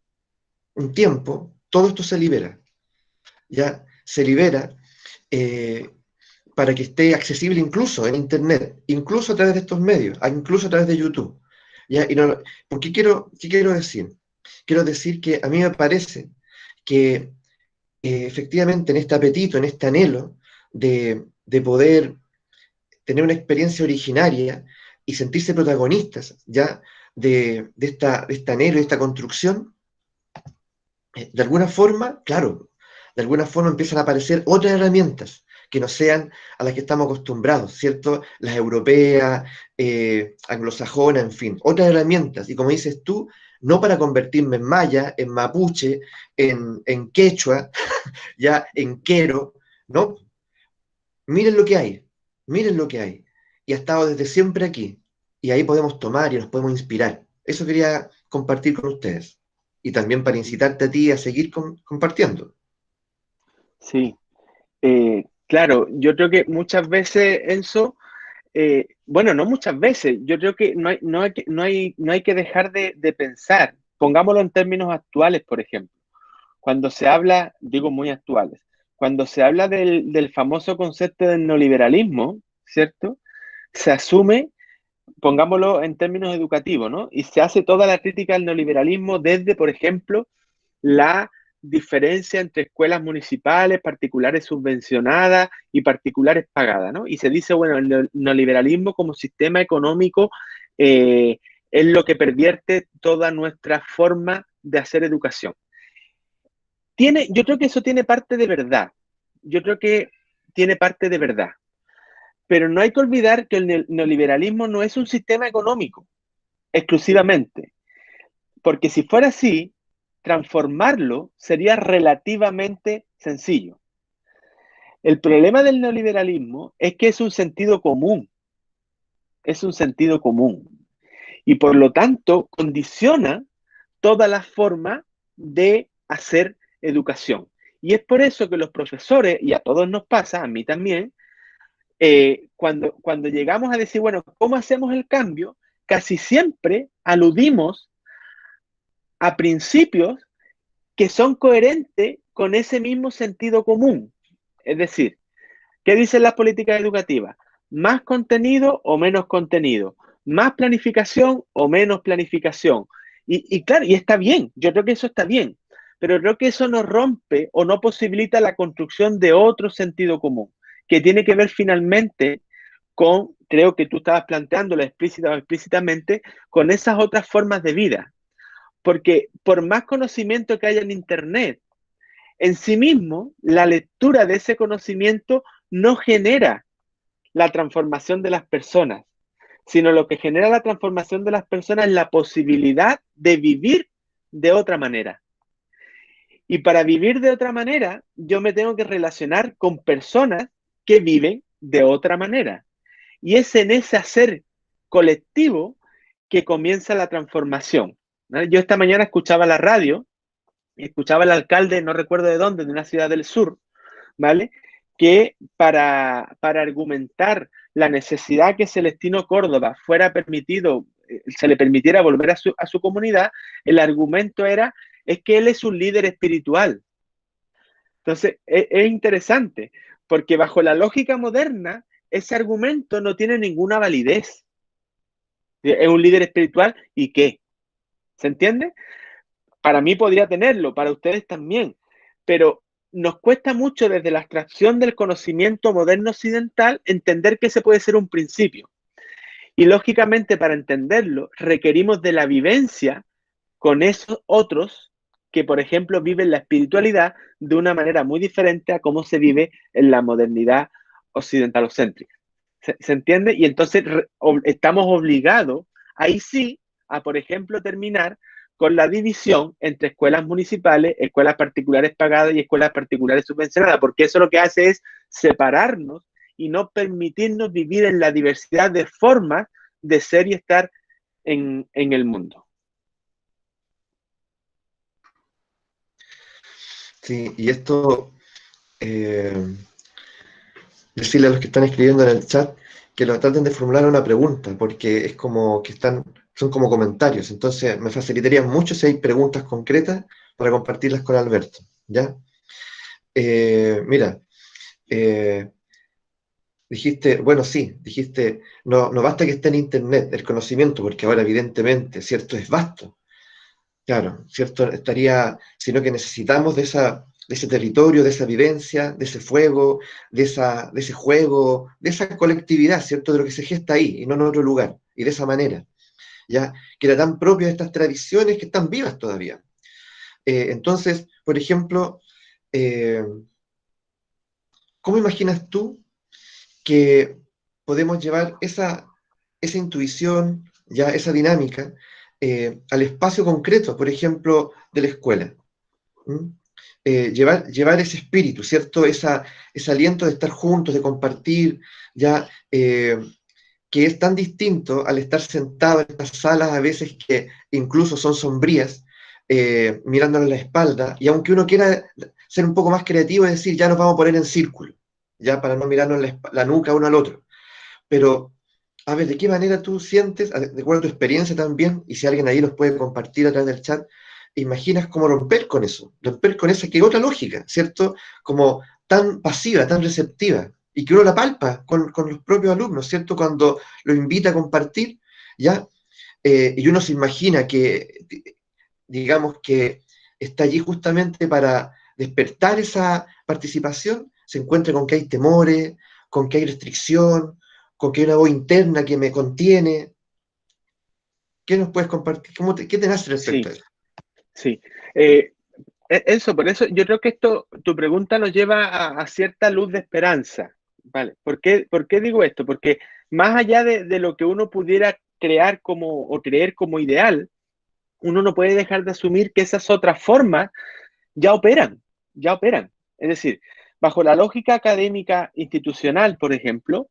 un tiempo todo esto se libera, ya se libera eh, para que esté accesible incluso en Internet, incluso a través de estos medios, incluso a través de YouTube. ¿Ya? Y no, ¿qué quiero decir? Quiero decir que a mí me parece que efectivamente en este apetito, en este anhelo de poder tener una experiencia originaria y sentirse protagonistas ya de este anhelo, de esta construcción, de alguna forma, claro, de alguna forma empiezan a aparecer otras herramientas que no sean a las que estamos acostumbrados, ¿cierto? Las europeas, anglosajonas, en fin, otras herramientas. Y como dices tú, no para convertirme en maya, en mapuche, en quechua, ya en quero, ¿no? Miren lo que hay, miren lo que hay. Y ha estado desde siempre aquí. Y ahí podemos tomar y nos podemos inspirar. Eso quería compartir con ustedes. Y también para incitarte a ti a seguir compartiendo. Sí. Claro, yo creo que muchas veces, Enzo, bueno, no muchas veces, yo creo que no hay que dejar de pensar. Pongámoslo en términos actuales, por ejemplo. Cuando se habla, digo muy actuales, cuando se habla del famoso concepto del neoliberalismo, ¿cierto? Se asume, pongámoslo en términos educativos, ¿no? Y se hace toda la crítica al neoliberalismo desde, por ejemplo, la diferencia entre escuelas municipales, particulares subvencionadas y particulares pagadas, ¿no? Y se dice, bueno, el neoliberalismo como sistema económico es lo que pervierte toda nuestra forma de hacer educación. Yo creo que eso tiene parte de verdad. Yo creo que tiene parte de verdad. Pero no hay que olvidar que el neoliberalismo no es un sistema económico exclusivamente. Porque si fuera así, transformarlo sería relativamente sencillo. El problema del neoliberalismo es que es un sentido común. Es un sentido común. Y por lo tanto, condiciona toda la forma de hacer educación. Y es por eso que los profesores, y a todos nos pasa, a mí también, cuando llegamos a decir, bueno, ¿cómo hacemos el cambio? Casi siempre aludimos a principios que son coherentes con ese mismo sentido común. Es decir, ¿qué dicen las políticas educativas? ¿Más contenido o menos contenido? ¿Más planificación o menos planificación? Y claro, y está bien, yo creo que eso está bien, pero creo que eso no rompe o no posibilita la construcción de otro sentido común, que tiene que ver finalmente con, creo que tú estabas planteándolo explícita o explícitamente, con esas otras formas de vida. Porque por más conocimiento que haya en Internet, en sí mismo, la lectura de ese conocimiento no genera la transformación de las personas, sino lo que genera la transformación de las personas es la posibilidad de vivir de otra manera. Y para vivir de otra manera, yo me tengo que relacionar con personas que viven de otra manera. Y es en ese hacer colectivo que comienza la transformación, ¿no? Yo esta mañana escuchaba la radio, escuchaba al alcalde, no recuerdo de dónde, de una ciudad del sur, ¿vale? Que para argumentar la necesidad que Celestino Córdoba fuera permitido, se le permitiera volver a su comunidad, el argumento era, es que él es un líder espiritual. Entonces, es interesante, porque bajo la lógica moderna, ese argumento no tiene ninguna validez. Es un líder espiritual y ¿qué? ¿Se entiende? Para mí podría tenerlo, para ustedes también, pero nos cuesta mucho desde la abstracción del conocimiento moderno occidental entender que ese puede ser un principio. Y lógicamente para entenderlo requerimos de la vivencia con esos otros que, por ejemplo, viven la espiritualidad de una manera muy diferente a cómo se vive en la modernidad occidentalocéntrica. ¿Se entiende? Y entonces estamos obligados, ahí sí, a, por ejemplo, terminar con la división entre escuelas municipales, escuelas particulares pagadas y escuelas particulares subvencionadas, porque eso lo que hace es separarnos y no permitirnos vivir en la diversidad de formas de ser y estar en el mundo. Sí, y esto, decirle a los que están escribiendo en el chat que lo traten de formular una pregunta, porque es como que son como comentarios, entonces me facilitaría mucho si hay preguntas concretas para compartirlas con Alberto, ¿ya? Mira, eh, dijiste, bueno, sí, dijiste, no basta que esté en Internet el conocimiento, porque ahora evidentemente, ¿cierto? Es vasto. Claro, ¿cierto? Sino que necesitamos de ese territorio, de esa vivencia, de ese fuego, de ese juego, de esa colectividad, ¿cierto? De lo que se gesta ahí y no en otro lugar, y de esa manera, ¿ya? Que era tan propio de estas tradiciones que están vivas todavía. Entonces, por ejemplo, eh, ¿cómo imaginas tú que podemos llevar esa intuición, ya esa dinámica, al espacio concreto, por ejemplo, de la escuela? ¿Mm? Llevar ese espíritu, ¿cierto? Ese aliento de estar juntos, de compartir, ya, que es tan distinto al estar sentado en estas salas a veces que incluso son sombrías, mirándole la espalda, y aunque uno quiera ser un poco más creativo y decir, ya nos vamos a poner en círculo, ya para no mirarnos la nuca uno al otro. Pero, a ver, ¿de qué manera tú sientes, de acuerdo a tu experiencia también, y si alguien ahí nos puede compartir a través del chat, imaginas cómo romper con eso, romper con esa que otra lógica, ¿cierto? Como tan pasiva, tan receptiva, y que uno la palpa con los propios alumnos, ¿cierto? Cuando lo invita a compartir, ¿ya? Y uno se imagina que, digamos, que está allí justamente para despertar esa participación, se encuentra con que hay temores, con que hay restricción, con que hay una voz interna que me contiene. ¿Qué nos puedes compartir? ¿Qué te nace respecto a eso? Sí. Eso, por eso yo creo que tu pregunta nos lleva a cierta luz de esperanza, ¿vale? ¿Por qué digo esto? Porque más allá de lo que uno pudiera crear o creer como ideal, uno no puede dejar de asumir que esas otras formas ya operan, ya operan. Es decir, bajo la lógica académica institucional, por ejemplo,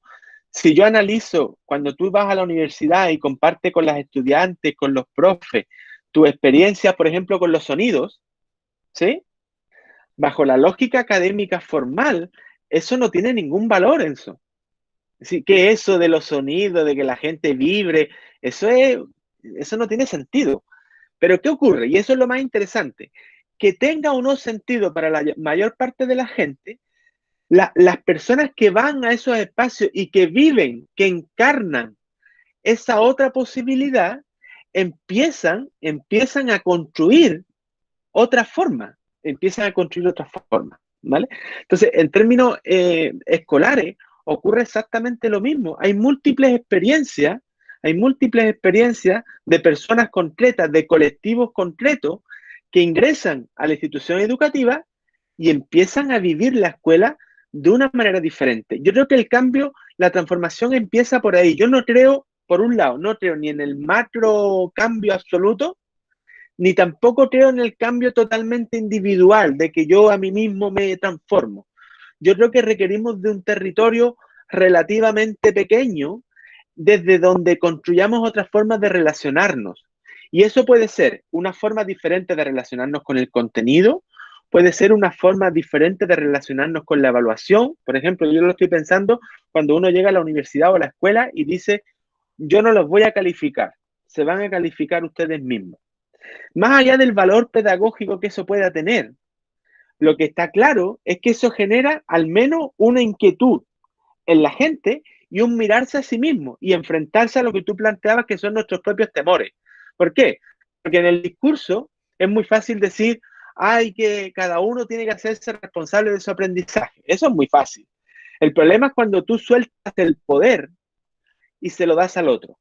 si yo analizo cuando tú vas a la universidad y compartes con las estudiantes, con los profes, tu experiencia, por ejemplo, con los sonidos, ¿sí? Bajo la lógica académica formal, eso no tiene ningún valor, Enzo. Sí, que eso de los sonidos, de que la gente vibre, eso no tiene sentido. Pero ¿qué ocurre? Y eso es lo más interesante, que tenga o no sentido para la mayor parte de la gente, las personas que van a esos espacios y que viven, que encarnan esa otra posibilidad, empiezan a construir otra forma, ¿vale? Entonces, en términos escolares, ocurre exactamente lo mismo. Hay múltiples experiencias de personas concretas, de colectivos concretos, que ingresan a la institución educativa y empiezan a vivir la escuela de una manera diferente. Yo creo que el cambio, la transformación empieza por ahí. Yo no creo, por un lado, no creo ni en el macro cambio absoluto, ni tampoco creo en el cambio totalmente individual, de que yo a mí mismo me transformo. Yo creo que requerimos de un territorio relativamente pequeño desde donde construyamos otras formas de relacionarnos. Y eso puede ser una forma diferente de relacionarnos con el contenido, puede ser una forma diferente de relacionarnos con la evaluación. Por ejemplo, yo lo estoy pensando cuando uno llega a la universidad o a la escuela y dice, yo no los voy a calificar, se van a calificar ustedes mismos. Más allá del valor pedagógico que eso pueda tener, lo que está claro es que eso genera al menos una inquietud en la gente y un mirarse a sí mismo y enfrentarse a lo que tú planteabas, que son nuestros propios temores. ¿Por qué? Porque en el discurso es muy fácil decir, ay, que cada uno tiene que hacerse responsable de su aprendizaje. Eso es muy fácil. El problema es cuando tú sueltas el poder y se lo das al otro.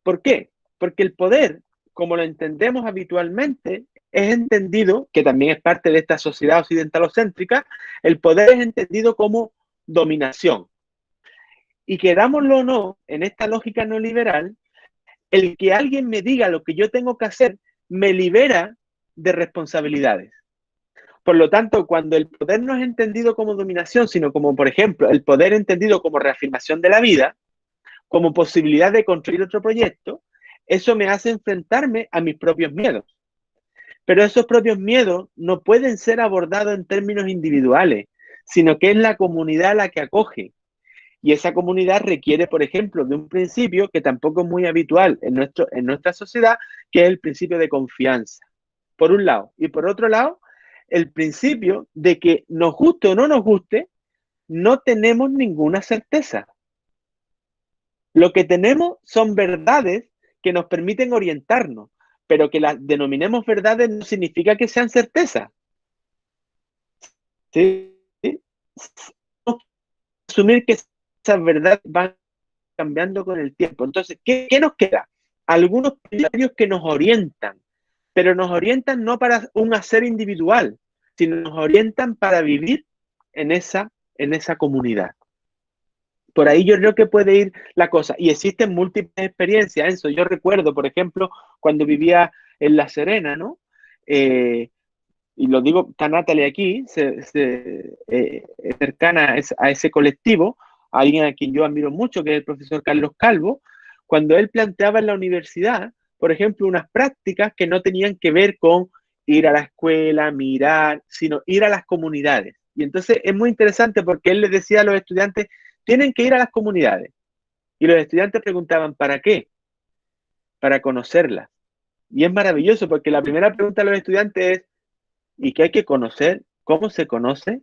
¿Por qué? Porque el poder, como lo entendemos habitualmente, es entendido, que también es parte de esta sociedad occidentalocéntrica, el poder es entendido como dominación. Y querámoslo o no, en esta lógica neoliberal, el que alguien me diga lo que yo tengo que hacer me libera de responsabilidades. Por lo tanto, cuando el poder no es entendido como dominación, sino como, por ejemplo, el poder entendido como reafirmación de la vida, como posibilidad de construir otro proyecto, eso me hace enfrentarme a mis propios miedos. Pero esos propios miedos no pueden ser abordados en términos individuales, sino que es la comunidad la que acoge. Y esa comunidad requiere, por ejemplo, de un principio que tampoco es muy habitual en nuestra sociedad, que es el principio de confianza, por un lado. Y por otro lado, el principio de que nos guste o no nos guste, no tenemos ninguna certeza. Lo que tenemos son verdades que nos permiten orientarnos, pero que las denominemos verdades no significa que sean certezas. ¿Sí? Asumir que esas verdades van cambiando con el tiempo. Entonces, ¿qué nos queda? Algunos criterios que nos orientan, pero nos orientan no para un hacer individual, sino nos orientan para vivir en esa comunidad. Por ahí yo creo que puede ir la cosa. Y existen múltiples experiencias, Enzo. Yo recuerdo, por ejemplo, cuando vivía en La Serena, ¿no? Y lo digo, está Natalie aquí, cercana a ese colectivo, alguien a quien yo admiro mucho, que es el profesor Carlos Calvo, cuando él planteaba en la universidad, por ejemplo, unas prácticas que no tenían que ver con ir a la escuela, mirar, sino ir a las comunidades. Y entonces es muy interesante porque él les decía a los estudiantes, tienen que ir a las comunidades. Y los estudiantes preguntaban, ¿para qué? Para conocerlas. Y es maravilloso porque la primera pregunta de los estudiantes es, ¿y qué hay que conocer? ¿Cómo se conoce?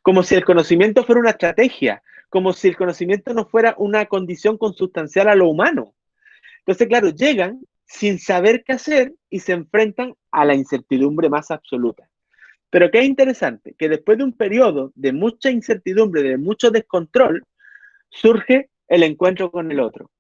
Como si el conocimiento fuera una estrategia, como si el conocimiento no fuera una condición consustancial a lo humano. Entonces, claro, llegan sin saber qué hacer y se enfrentan a la incertidumbre más absoluta. Pero qué interesante, que después de un periodo de mucha incertidumbre, de mucho descontrol, surge el encuentro con el otro.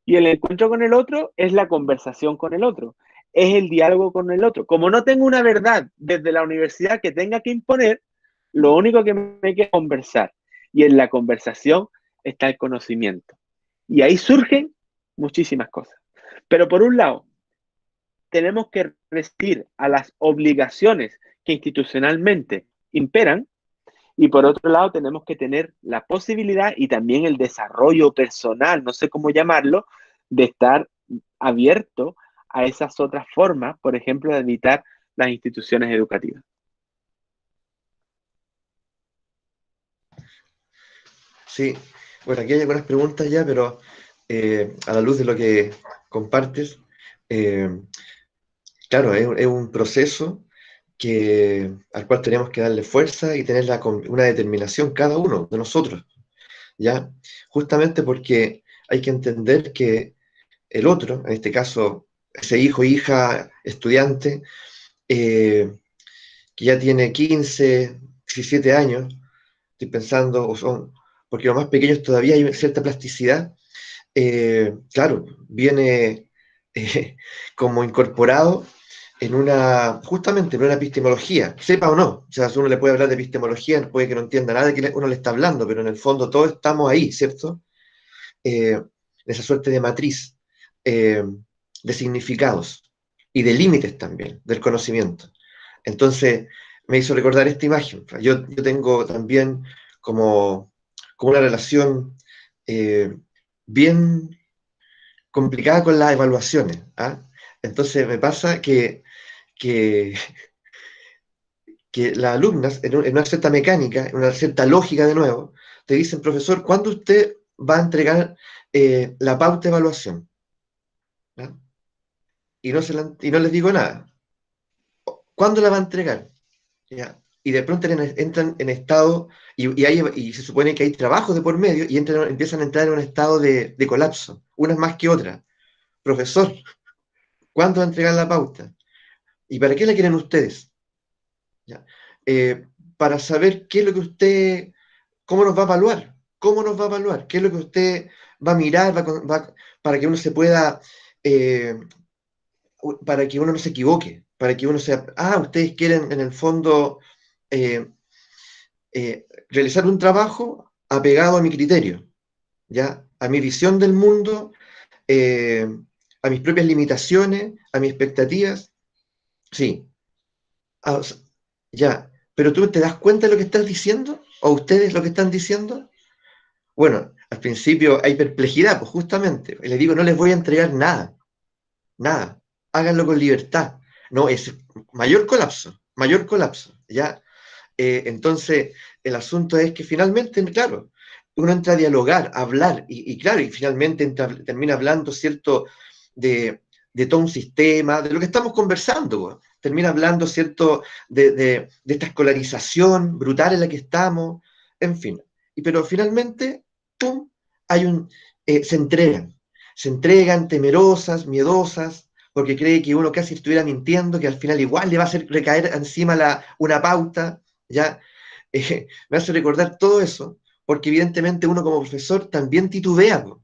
Y el encuentro con el otro es la conversación con el otro, es el diálogo con el otro. Como no tengo una verdad desde la universidad que tenga que imponer, lo único que me queda es conversar. Y en la conversación está el conocimiento. Y ahí surgen muchísimas cosas. Pero por un lado, tenemos que resistir a las obligaciones que institucionalmente imperan. Y por otro lado, tenemos que tener la posibilidad y también el desarrollo personal, no sé cómo llamarlo, de estar abierto a esas otras formas, por ejemplo, de habitar las instituciones educativas. Sí, bueno, aquí hay algunas preguntas ya, pero a la luz de lo que compartes, claro, es un proceso al cual tenemos que darle fuerza y tener una determinación cada uno de nosotros, ¿ya? Justamente porque hay que entender que el otro, en este caso, ese hijo, hija, estudiante, que ya tiene 15, 17 años, estoy pensando, porque los más pequeños todavía hay cierta plasticidad, claro, viene como incorporado justamente en una epistemología, sepa o no. O sea, si uno le puede hablar de epistemología, puede que no entienda nada de que uno le está hablando, pero en el fondo todos estamos ahí, ¿cierto? En esa suerte de matriz de significados y de límites también del conocimiento. Entonces, me hizo recordar esta imagen. Yo tengo también como una relación bien complicada con las evaluaciones. ¿Ah? Entonces, me pasa que, que las alumnas, en una cierta mecánica, en una cierta lógica de nuevo, te dicen, profesor, ¿cuándo usted va a entregar la pauta de evaluación? ¿Ah? Y no les digo nada. ¿Cuándo la va a entregar? ¿Ya? Y de pronto entran en estado, y se supone que hay trabajos de por medio, y empiezan a entrar en un estado de colapso, unas más que otras. Profesor, ¿cuándo va a entregar la pauta? ¿Y para qué la quieren ustedes? ¿Ya? Eh, para saber qué es lo que usted, cómo nos va a evaluar, cómo nos va a evaluar, qué es lo que usted va a mirar, para que uno se pueda, eh, para que uno no se equivoque, para que uno sea, ustedes quieren en el fondo eh, realizar un trabajo apegado a mi criterio, ¿ya? A mi visión del mundo, eh, a mis propias limitaciones, a mis expectativas, sí. O sea, ya, pero tú te das cuenta de lo que estás diciendo, o ustedes lo que están diciendo. Bueno, al principio hay perplejidad, pues justamente, y les digo, no les voy a entregar nada, nada, háganlo con libertad. No, es mayor colapso, ¿ya? Entonces, el asunto es que finalmente, claro, uno entra a dialogar, a hablar, y claro, y finalmente termina hablando, ¿cierto?, de todo un sistema, de lo que estamos conversando, po. Termina hablando, ¿cierto?, de esta escolarización brutal en la que estamos, en fin. Pero finalmente, ¡pum!, se entregan temerosas, miedosas, porque cree que uno casi estuviera mintiendo, que al final igual le va a hacer recaer encima una pauta, ¿ya? Me hace recordar todo eso, porque evidentemente uno como profesor también titubea, po.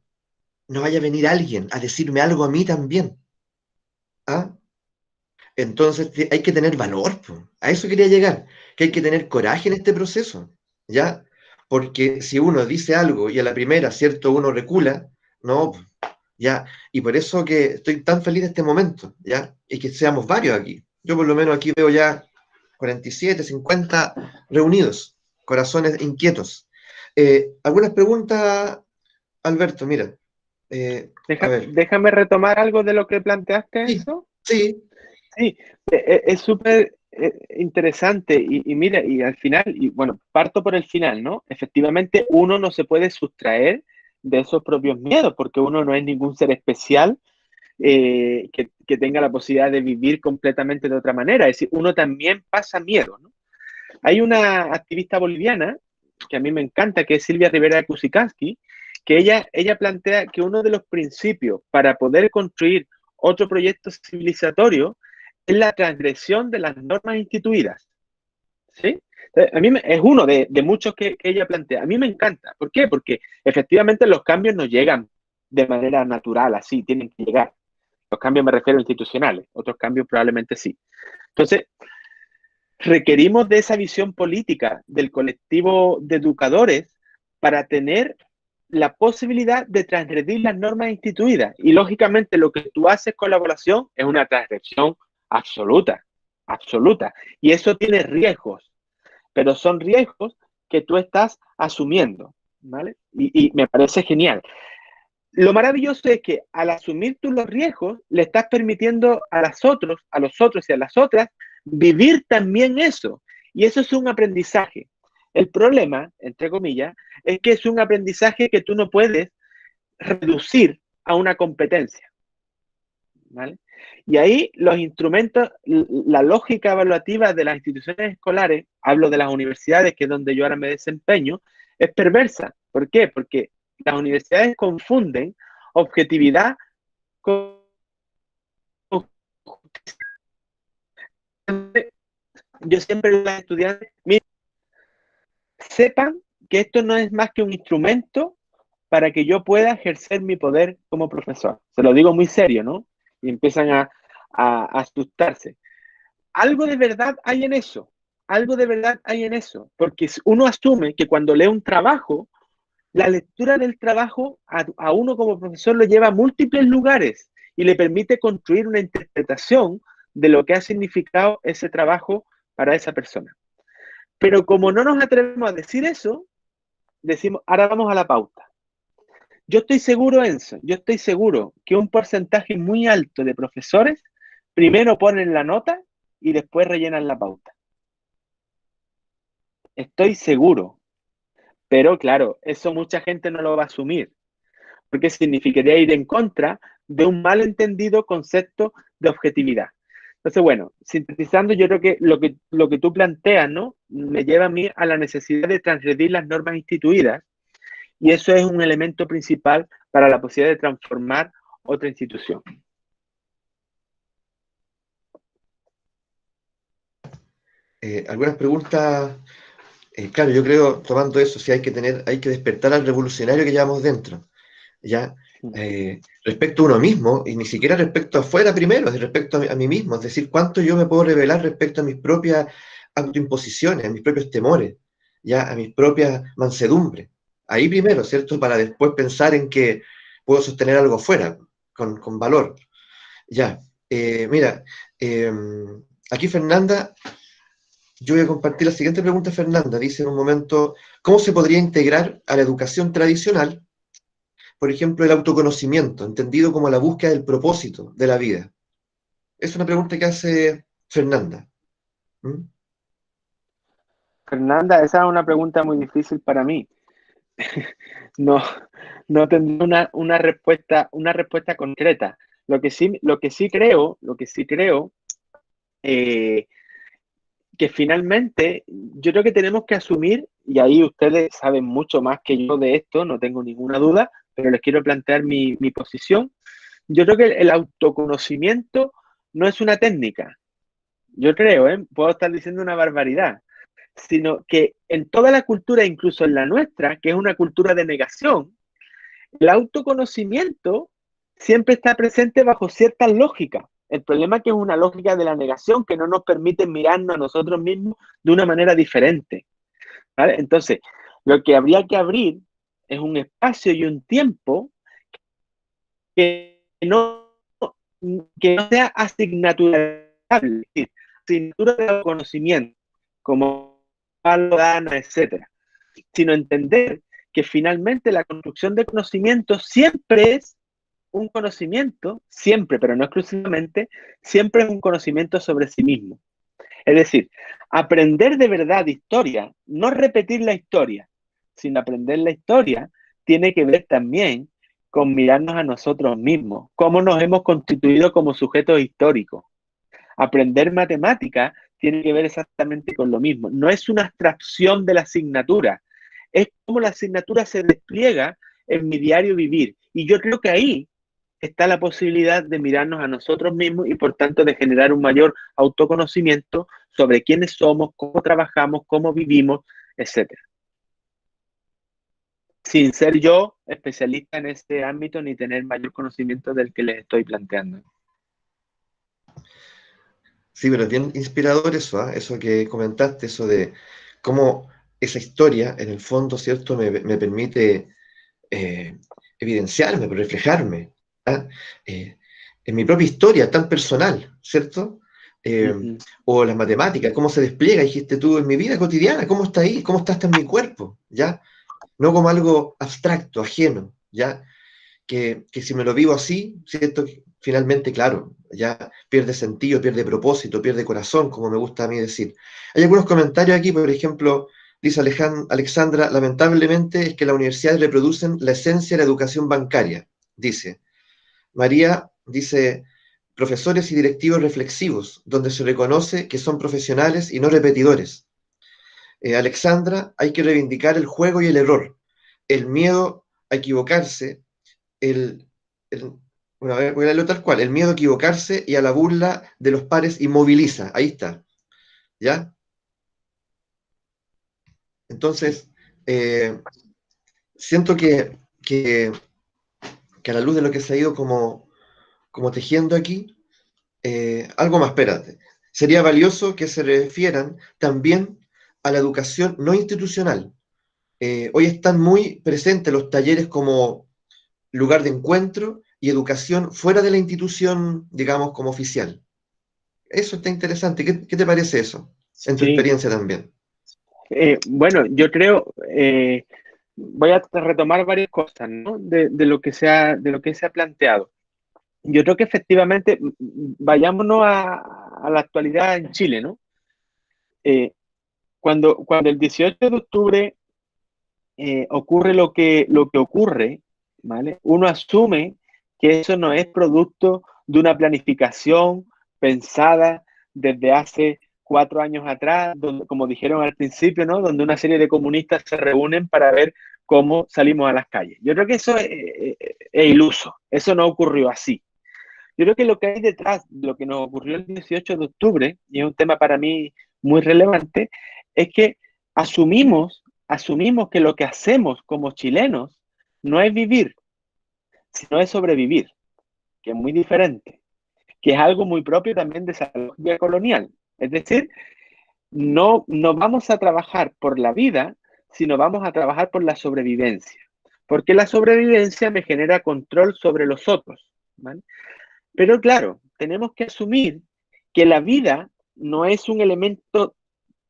No vaya a venir alguien a decirme algo a mí también. ¿Ah? Entonces hay que tener valor, po. A eso quería llegar, que hay que tener coraje en este proceso, ¿ya? Porque si uno dice algo y a la primera, ¿cierto?, uno recula, no, po, ¿ya? Y por eso que estoy tan feliz de este momento, ¿ya? Y que seamos varios aquí. Yo por lo menos aquí veo ya 47, 50 reunidos, corazones inquietos. ¿Algunas preguntas, Alberto? Mira, a ver. Déjame retomar algo de lo que planteaste, Sí, eso. sí, Sí, es súper interesante y mira, y al final, y bueno, parto por el final, ¿no? Efectivamente, uno no se puede sustraer de esos propios miedos porque uno no es ningún ser especial que tenga la posibilidad de vivir completamente de otra manera. Es decir, uno también pasa miedo, ¿no? Hay una activista boliviana que a mí me encanta, que es Silvia Rivera Kusikanski, que ella plantea que uno de los principios para poder construir otro proyecto civilizatorio es la transgresión de las normas instituidas. ¿Sí? A mí es uno de muchos que ella plantea. A mí me encanta. ¿Por qué? Porque efectivamente los cambios no llegan de manera natural, así, tienen que llegar. Los cambios me refiero a institucionales, otros cambios probablemente sí. Entonces, requerimos de esa visión política del colectivo de educadores para tener la posibilidad de transgredir las normas instituidas. Y lógicamente lo que tú haces con la evaluación es una transgresión absoluta, absoluta. Y eso tiene riesgos, pero son riesgos que tú estás asumiendo, ¿vale? Y me parece genial. Lo maravilloso es que al asumir tú los riesgos, le estás permitiendo a los otros y a las otras vivir también eso. Y eso es un aprendizaje. El problema, entre comillas, es que es un aprendizaje que tú no puedes reducir a una competencia. ¿vale? Y ahí los instrumentos, la lógica evaluativa de las instituciones escolares, hablo de las universidades, que es donde yo ahora me desempeño, es perversa. ¿Por qué? Porque las universidades confunden objetividad con justicia. Yo siempre digo a los estudiantes, miren, sepan que esto no es más que un instrumento para que yo pueda ejercer mi poder como profesor. Se lo digo muy serio, ¿no? Y empiezan a asustarse. Algo de verdad hay en eso, algo de verdad hay en eso, porque uno asume que cuando lee un trabajo, la lectura del trabajo a uno como profesor lo lleva a múltiples lugares y le permite construir una interpretación de lo que ha significado ese trabajo para esa persona. Pero como no nos atrevemos a decir eso, decimos, ahora vamos a la pauta. Yo estoy seguro, Enzo, yo estoy seguro que un porcentaje muy alto de profesores primero ponen la nota y después rellenan la pauta. Estoy seguro. Pero claro, eso mucha gente no lo va a asumir, porque significaría ir en contra de un malentendido concepto de objetividad. Entonces, bueno, sintetizando, yo creo que lo que tú planteas, ¿no? Me lleva a mí a la necesidad de transgredir las normas instituidas, y eso es un elemento principal para la posibilidad de transformar otra institución. Algunas preguntas, claro, yo creo, tomando eso, sí hay que despertar al revolucionario que llevamos dentro, ¿ya? Respecto a uno mismo, y ni siquiera respecto a afuera primero, es respecto a mí mismo, es decir, cuánto yo me puedo revelar respecto a mis propias autoimposiciones, a mis propios temores, ya, a mis propias mansedumbres. Ahí primero, ¿cierto? Para después pensar en que puedo sostener algo afuera, con valor. Ya, mira, aquí Fernanda, yo voy a compartir la siguiente pregunta, Fernanda. Dice en un momento, ¿cómo se podría integrar a la educación tradicional, por ejemplo, el autoconocimiento, entendido como la búsqueda del propósito de la vida? Es una pregunta que hace Fernanda. ¿Mm? Fernanda, esa es una pregunta muy difícil para mí. No, no tendré una respuesta concreta. Lo que sí creo, eh, que finalmente yo creo que tenemos que asumir, y ahí ustedes saben mucho más que yo de esto, no tengo ninguna duda, pero les quiero plantear mi posición. Yo creo que el autoconocimiento no es una técnica. Yo creo, puedo estar diciendo una barbaridad, sino que en toda la cultura, incluso en la nuestra, que es una cultura de negación, el autoconocimiento siempre está presente bajo ciertas lógicas. El problema es que es una lógica de la negación que no nos permite mirarnos a nosotros mismos de una manera diferente, ¿vale? Entonces, lo que habría que abrir es un espacio y un tiempo que no, que no sea asignaturable, es decir, asignatura de conocimiento, como Gana, etcétera, sino entender que finalmente la construcción de conocimiento siempre es un conocimiento, siempre, pero no exclusivamente, siempre es un conocimiento sobre sí mismo. Es decir, aprender de verdad historia, no repetir la historia, sino aprender la historia, tiene que ver también con mirarnos a nosotros mismos, cómo nos hemos constituido como sujetos históricos. Aprender matemática tiene que ver exactamente con lo mismo. No es una abstracción de la asignatura, es cómo la asignatura se despliega en mi diario vivir. Y yo creo que ahí está la posibilidad de mirarnos a nosotros mismos y por tanto de generar un mayor autoconocimiento sobre quiénes somos, cómo trabajamos, cómo vivimos, etc. Sin ser yo especialista en este ámbito ni tener mayor conocimiento del que les estoy planteando. Sí, pero es bien inspirador eso, ¿eh? Eso que comentaste, eso de cómo esa historia, en el fondo, ¿cierto?, me permite eh, evidenciarme, reflejarme, ¿ah? En mi propia historia tan personal, ¿cierto? O las matemáticas, cómo se despliega, dijiste tú, en mi vida cotidiana, cómo está ahí, cómo está hasta en mi cuerpo, ¿ya? No como algo abstracto, ajeno, ¿ya? Que si me lo vivo así, ¿cierto? Finalmente, claro, ya pierde sentido, pierde propósito, pierde corazón, como me gusta a mí decir. Hay algunos comentarios aquí, por ejemplo, dice Alexandra, lamentablemente es que las universidades reproducen la esencia de la educación bancaria, dice. María dice, profesores y directivos reflexivos, donde se reconoce que son profesionales y no repetidores. Alexandra, hay que reivindicar el juego y el error, el miedo a equivocarse, el, el bueno, a ver, voy a leerlo tal cual, el miedo a equivocarse y a la burla de los pares inmoviliza, ahí está, ¿ya? Entonces, siento que a la luz de lo que se ha ido como tejiendo aquí, algo más, espérate. Sería valioso que se refieran también a la educación no institucional. Hoy están muy presentes los talleres como lugar de encuentro y educación fuera de la institución, digamos, como oficial. Eso está interesante. ¿Qué te parece eso? En tu Sí. experiencia también. Bueno, yo creo, voy a retomar varias cosas, ¿no? De lo que se ha planteado. Yo creo que efectivamente, vayámonos a la actualidad en Chile, ¿no? Eh, cuando el 18 de octubre ocurre lo que ocurre, ¿vale? Uno asume que eso no es producto de una planificación pensada desde hace 4 años atrás, donde, como dijeron al principio, ¿no? Donde una serie de comunistas se reúnen para ver cómo salimos a las calles. Yo creo que eso es iluso, eso no ocurrió así. Yo creo que lo que hay detrás de lo que nos ocurrió el 18 de octubre, y es un tema para mí muy relevante, es que asumimos que lo que hacemos como chilenos no es vivir, sino es sobrevivir, que es muy diferente, que es algo muy propio también de esa lógica colonial. Es decir, no vamos a trabajar por la vida, sino vamos a trabajar por la sobrevivencia. Porque la sobrevivencia me genera control sobre los otros, ¿vale? Pero claro, tenemos que asumir que la vida no es un elemento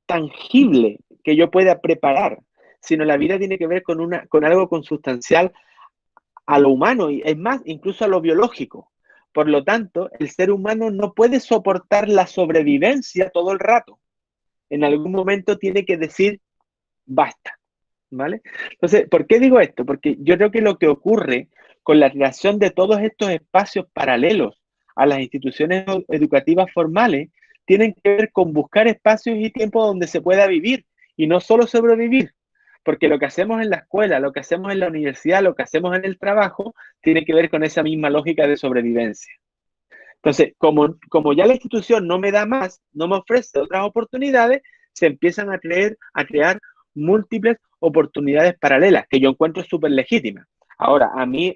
tangible que yo pueda preparar, sino la vida tiene que ver con algo consustancial a lo humano y es más, incluso a lo biológico. Por lo tanto, el ser humano no puede soportar la sobrevivencia todo el rato. En algún momento tiene que decir basta, ¿vale? Entonces, ¿por qué digo esto? Porque yo creo que lo que ocurre con la creación de todos estos espacios paralelos a las instituciones educativas formales tienen que ver con buscar espacios y tiempos donde se pueda vivir y no solo sobrevivir. Porque lo que hacemos en la escuela, lo que hacemos en la universidad, lo que hacemos en el trabajo, tiene que ver con esa misma lógica de sobrevivencia. Entonces, como ya la institución no me da más, no me ofrece otras oportunidades, se empiezan a crear múltiples oportunidades paralelas, que yo encuentro súper legítimas. Ahora, a mí,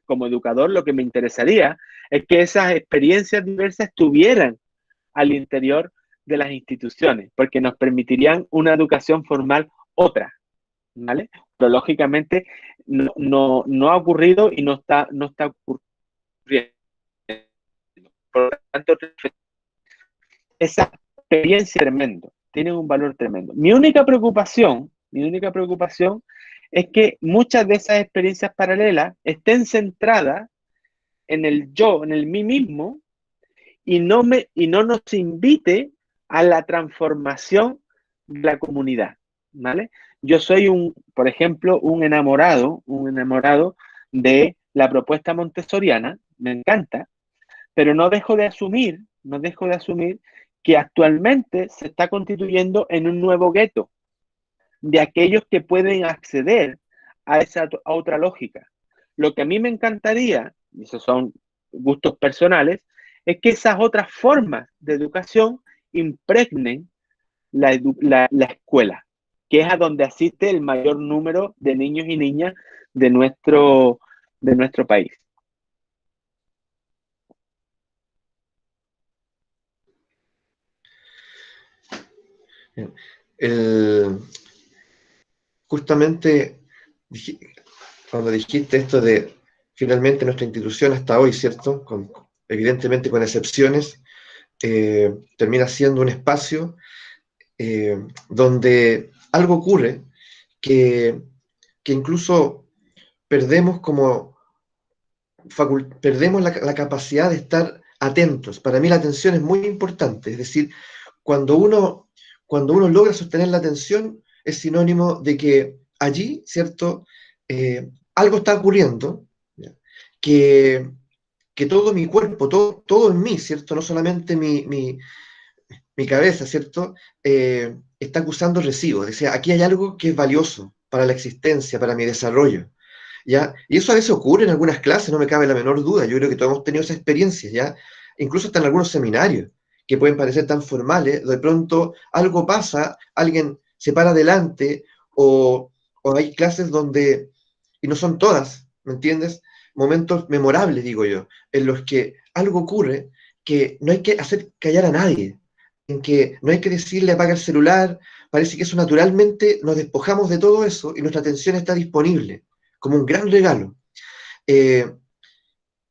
como educador, lo que me interesaría es que esas experiencias diversas estuvieran al interior de las instituciones, porque nos permitirían una educación formal otra, ¿vale? Pero lógicamente no ha ocurrido y no está ocurriendo. Por lo tanto, esa experiencia tremendo, tienen un valor tremendo. Mi única preocupación es que muchas de esas experiencias paralelas estén centradas en el yo, en el mí mismo, y no nos invite a la transformación de la comunidad, ¿vale? Yo soy por ejemplo, un enamorado de la propuesta montessoriana, me encanta, pero no dejo de asumir que actualmente se está constituyendo en un nuevo gueto de aquellos que pueden acceder a otra lógica. Lo que a mí me encantaría, y esos son gustos personales, es que esas otras formas de educación impregnen la escuela, que es a donde asiste el mayor número de niños y niñas de nuestro país. El, justamente cuando dijiste esto de finalmente nuestra institución hasta hoy, ¿cierto? Evidentemente con excepciones, termina siendo un espacio donde algo ocurre que, que incluso perdemos perdemos la capacidad de estar atentos. Para mí la atención es muy importante, es decir, cuando uno, cuando uno logra sostener la atención es sinónimo de que allí, ¿cierto? Algo está ocurriendo, ¿ya? que, que todo mi cuerpo, todo en mí, ¿cierto? No solamente mi cabeza, ¿cierto? Está acusando recibo. Decía, aquí hay algo que es valioso para la existencia, para mi desarrollo, ¿ya? Y eso a veces ocurre en algunas clases, no me cabe la menor duda. Yo creo que todos hemos tenido esa experiencia, ¿ya? Incluso hasta en algunos seminarios, que pueden parecer tan formales, de pronto algo pasa, alguien se para adelante, o hay clases donde, y no son todas, ¿me entiendes? Momentos memorables, digo yo, en los que algo ocurre que no hay que hacer callar a nadie, en que no hay que decirle apaga el celular, parece que eso naturalmente nos despojamos de todo eso y nuestra atención está disponible, como un gran regalo. Eh,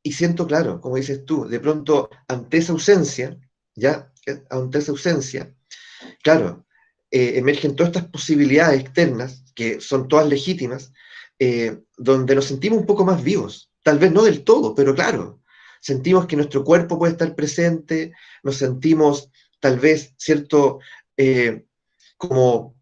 y siento, claro, como dices tú, de pronto ante esa ausencia, ¿ya? Ante esa ausencia, claro, emergen todas estas posibilidades externas, que son todas legítimas, donde nos sentimos un poco más vivos. Tal vez no del todo, pero claro, sentimos que nuestro cuerpo puede estar presente, nos sentimos tal vez, ¿cierto? Eh, como,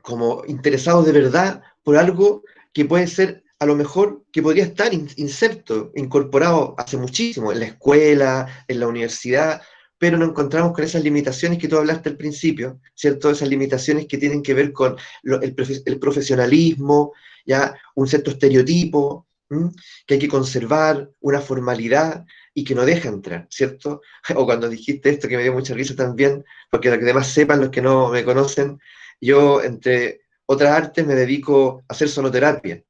como interesados de verdad por algo que puede ser, a lo mejor, que podría estar inserto, incorporado hace muchísimo en la escuela, en la universidad, pero nos encontramos con esas limitaciones que tú hablaste al principio, ¿cierto? Esas limitaciones que tienen que ver con el profesionalismo, ya un cierto estereotipo, ¿m? Que hay que conservar, una formalidad y que no deja entrar, ¿cierto? O cuando dijiste esto, que me dio mucha risa también, porque para que además sepan los que no me conocen, yo, entre otras artes, me dedico a hacer sonoterapia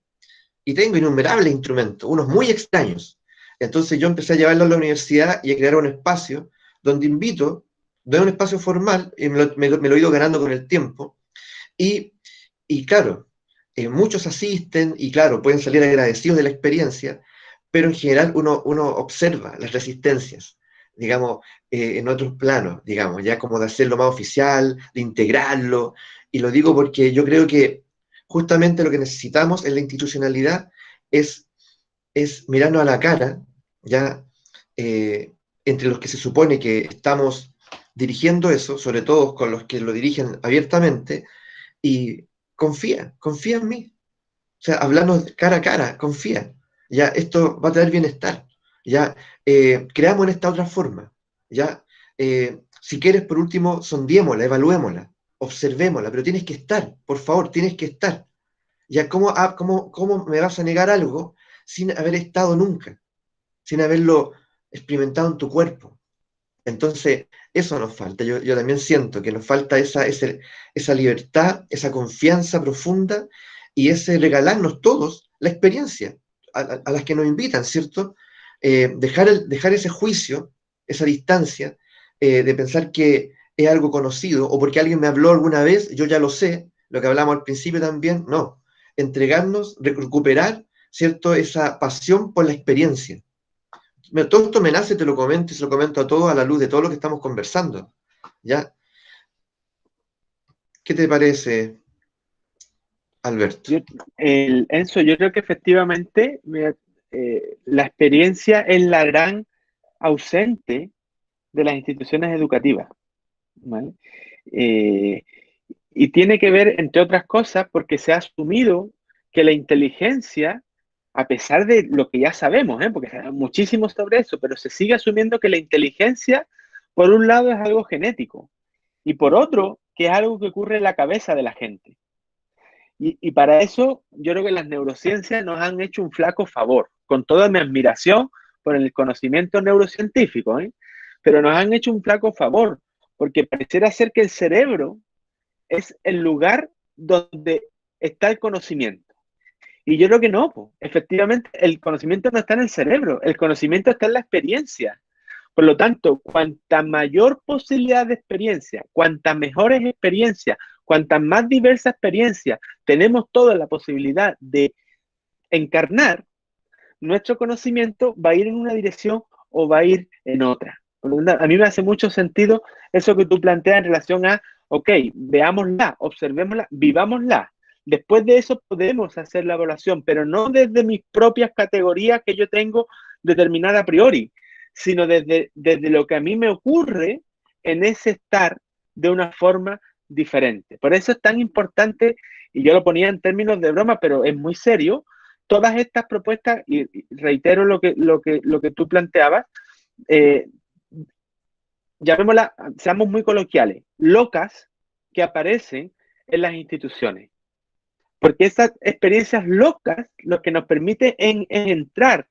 y tengo innumerables instrumentos, unos muy extraños. Entonces yo empecé a llevarlo a la universidad y a crear un espacio donde invito, no es un espacio formal, y me lo he ido ganando con el tiempo, y, y claro, muchos asisten y claro, pueden salir agradecidos de la experiencia, pero en general uno observa las resistencias, digamos, en otros planos, digamos, ya como de hacerlo más oficial, de integrarlo, y lo digo porque yo creo que justamente lo que necesitamos en la institucionalidad es, es mirarnos a la cara, ya entre los que se supone que estamos dirigiendo eso, sobre todo con los que lo dirigen abiertamente, y confía en mí. O sea, hablarnos cara a cara, confía. Ya, esto va a traer bienestar. Ya, creamos en esta otra forma. Ya, si quieres, por último, sondiémosla, evaluémosla, observémosla, pero tienes que estar, por favor, tienes que estar. Ya, ¿cómo me vas a negar algo sin haber estado nunca, sin haberlo experimentado en tu cuerpo? Entonces, eso nos falta. Yo también siento que nos falta esa libertad, esa confianza profunda y ese regalarnos todos la experiencia a las que nos invitan, ¿cierto? Dejar ese juicio, esa distancia, de pensar que es algo conocido o porque alguien me habló alguna vez, yo ya lo sé, lo que hablamos al principio también, no. Entregarnos, recuperar, ¿cierto? Esa pasión por la experiencia. Todo esto me nace, te lo comento y se lo comento a todos a la luz de todo lo que estamos conversando. ¿Ya? ¿Qué te parece, Alberto? Enzo, yo creo que efectivamente la experiencia es la gran ausente de las instituciones educativas, ¿vale? Eh, y tiene que ver, entre otras cosas, porque se ha asumido que la inteligencia, a pesar de lo que ya sabemos, porque sabemos muchísimo sobre eso, pero se sigue asumiendo que la inteligencia, por un lado, es algo genético y por otro, que es algo que ocurre en la cabeza de la gente. Y para eso, yo creo que las neurociencias nos han hecho un flaco favor, con toda mi admiración por el conocimiento neurocientífico, ¿eh? Pero nos han hecho un flaco favor, porque pareciera ser que el cerebro es el lugar donde está el conocimiento. Y yo creo que no, pues. Efectivamente, el conocimiento no está en el cerebro, el conocimiento está en la experiencia. Por lo tanto, cuanta mayor posibilidad de experiencia, cuantas mejores experiencias, cuantas más diversas experiencias tenemos toda la posibilidad de encarnar, nuestro conocimiento va a ir en una dirección o va a ir en otra. A mí me hace mucho sentido eso que tú planteas en relación a, ok, veámosla, observémosla, vivámosla. Después de eso podemos hacer la evaluación, pero no desde mis propias categorías que yo tengo determinada a priori, sino desde lo que a mí me ocurre en ese estar de una forma diferente. Por eso es tan importante, y yo lo ponía en términos de broma, pero es muy serio, todas estas propuestas, y reitero lo que tú planteabas, llamémosla, seamos muy coloquiales, locas que aparecen en las instituciones. Porque esas experiencias locas lo que nos permite es entrar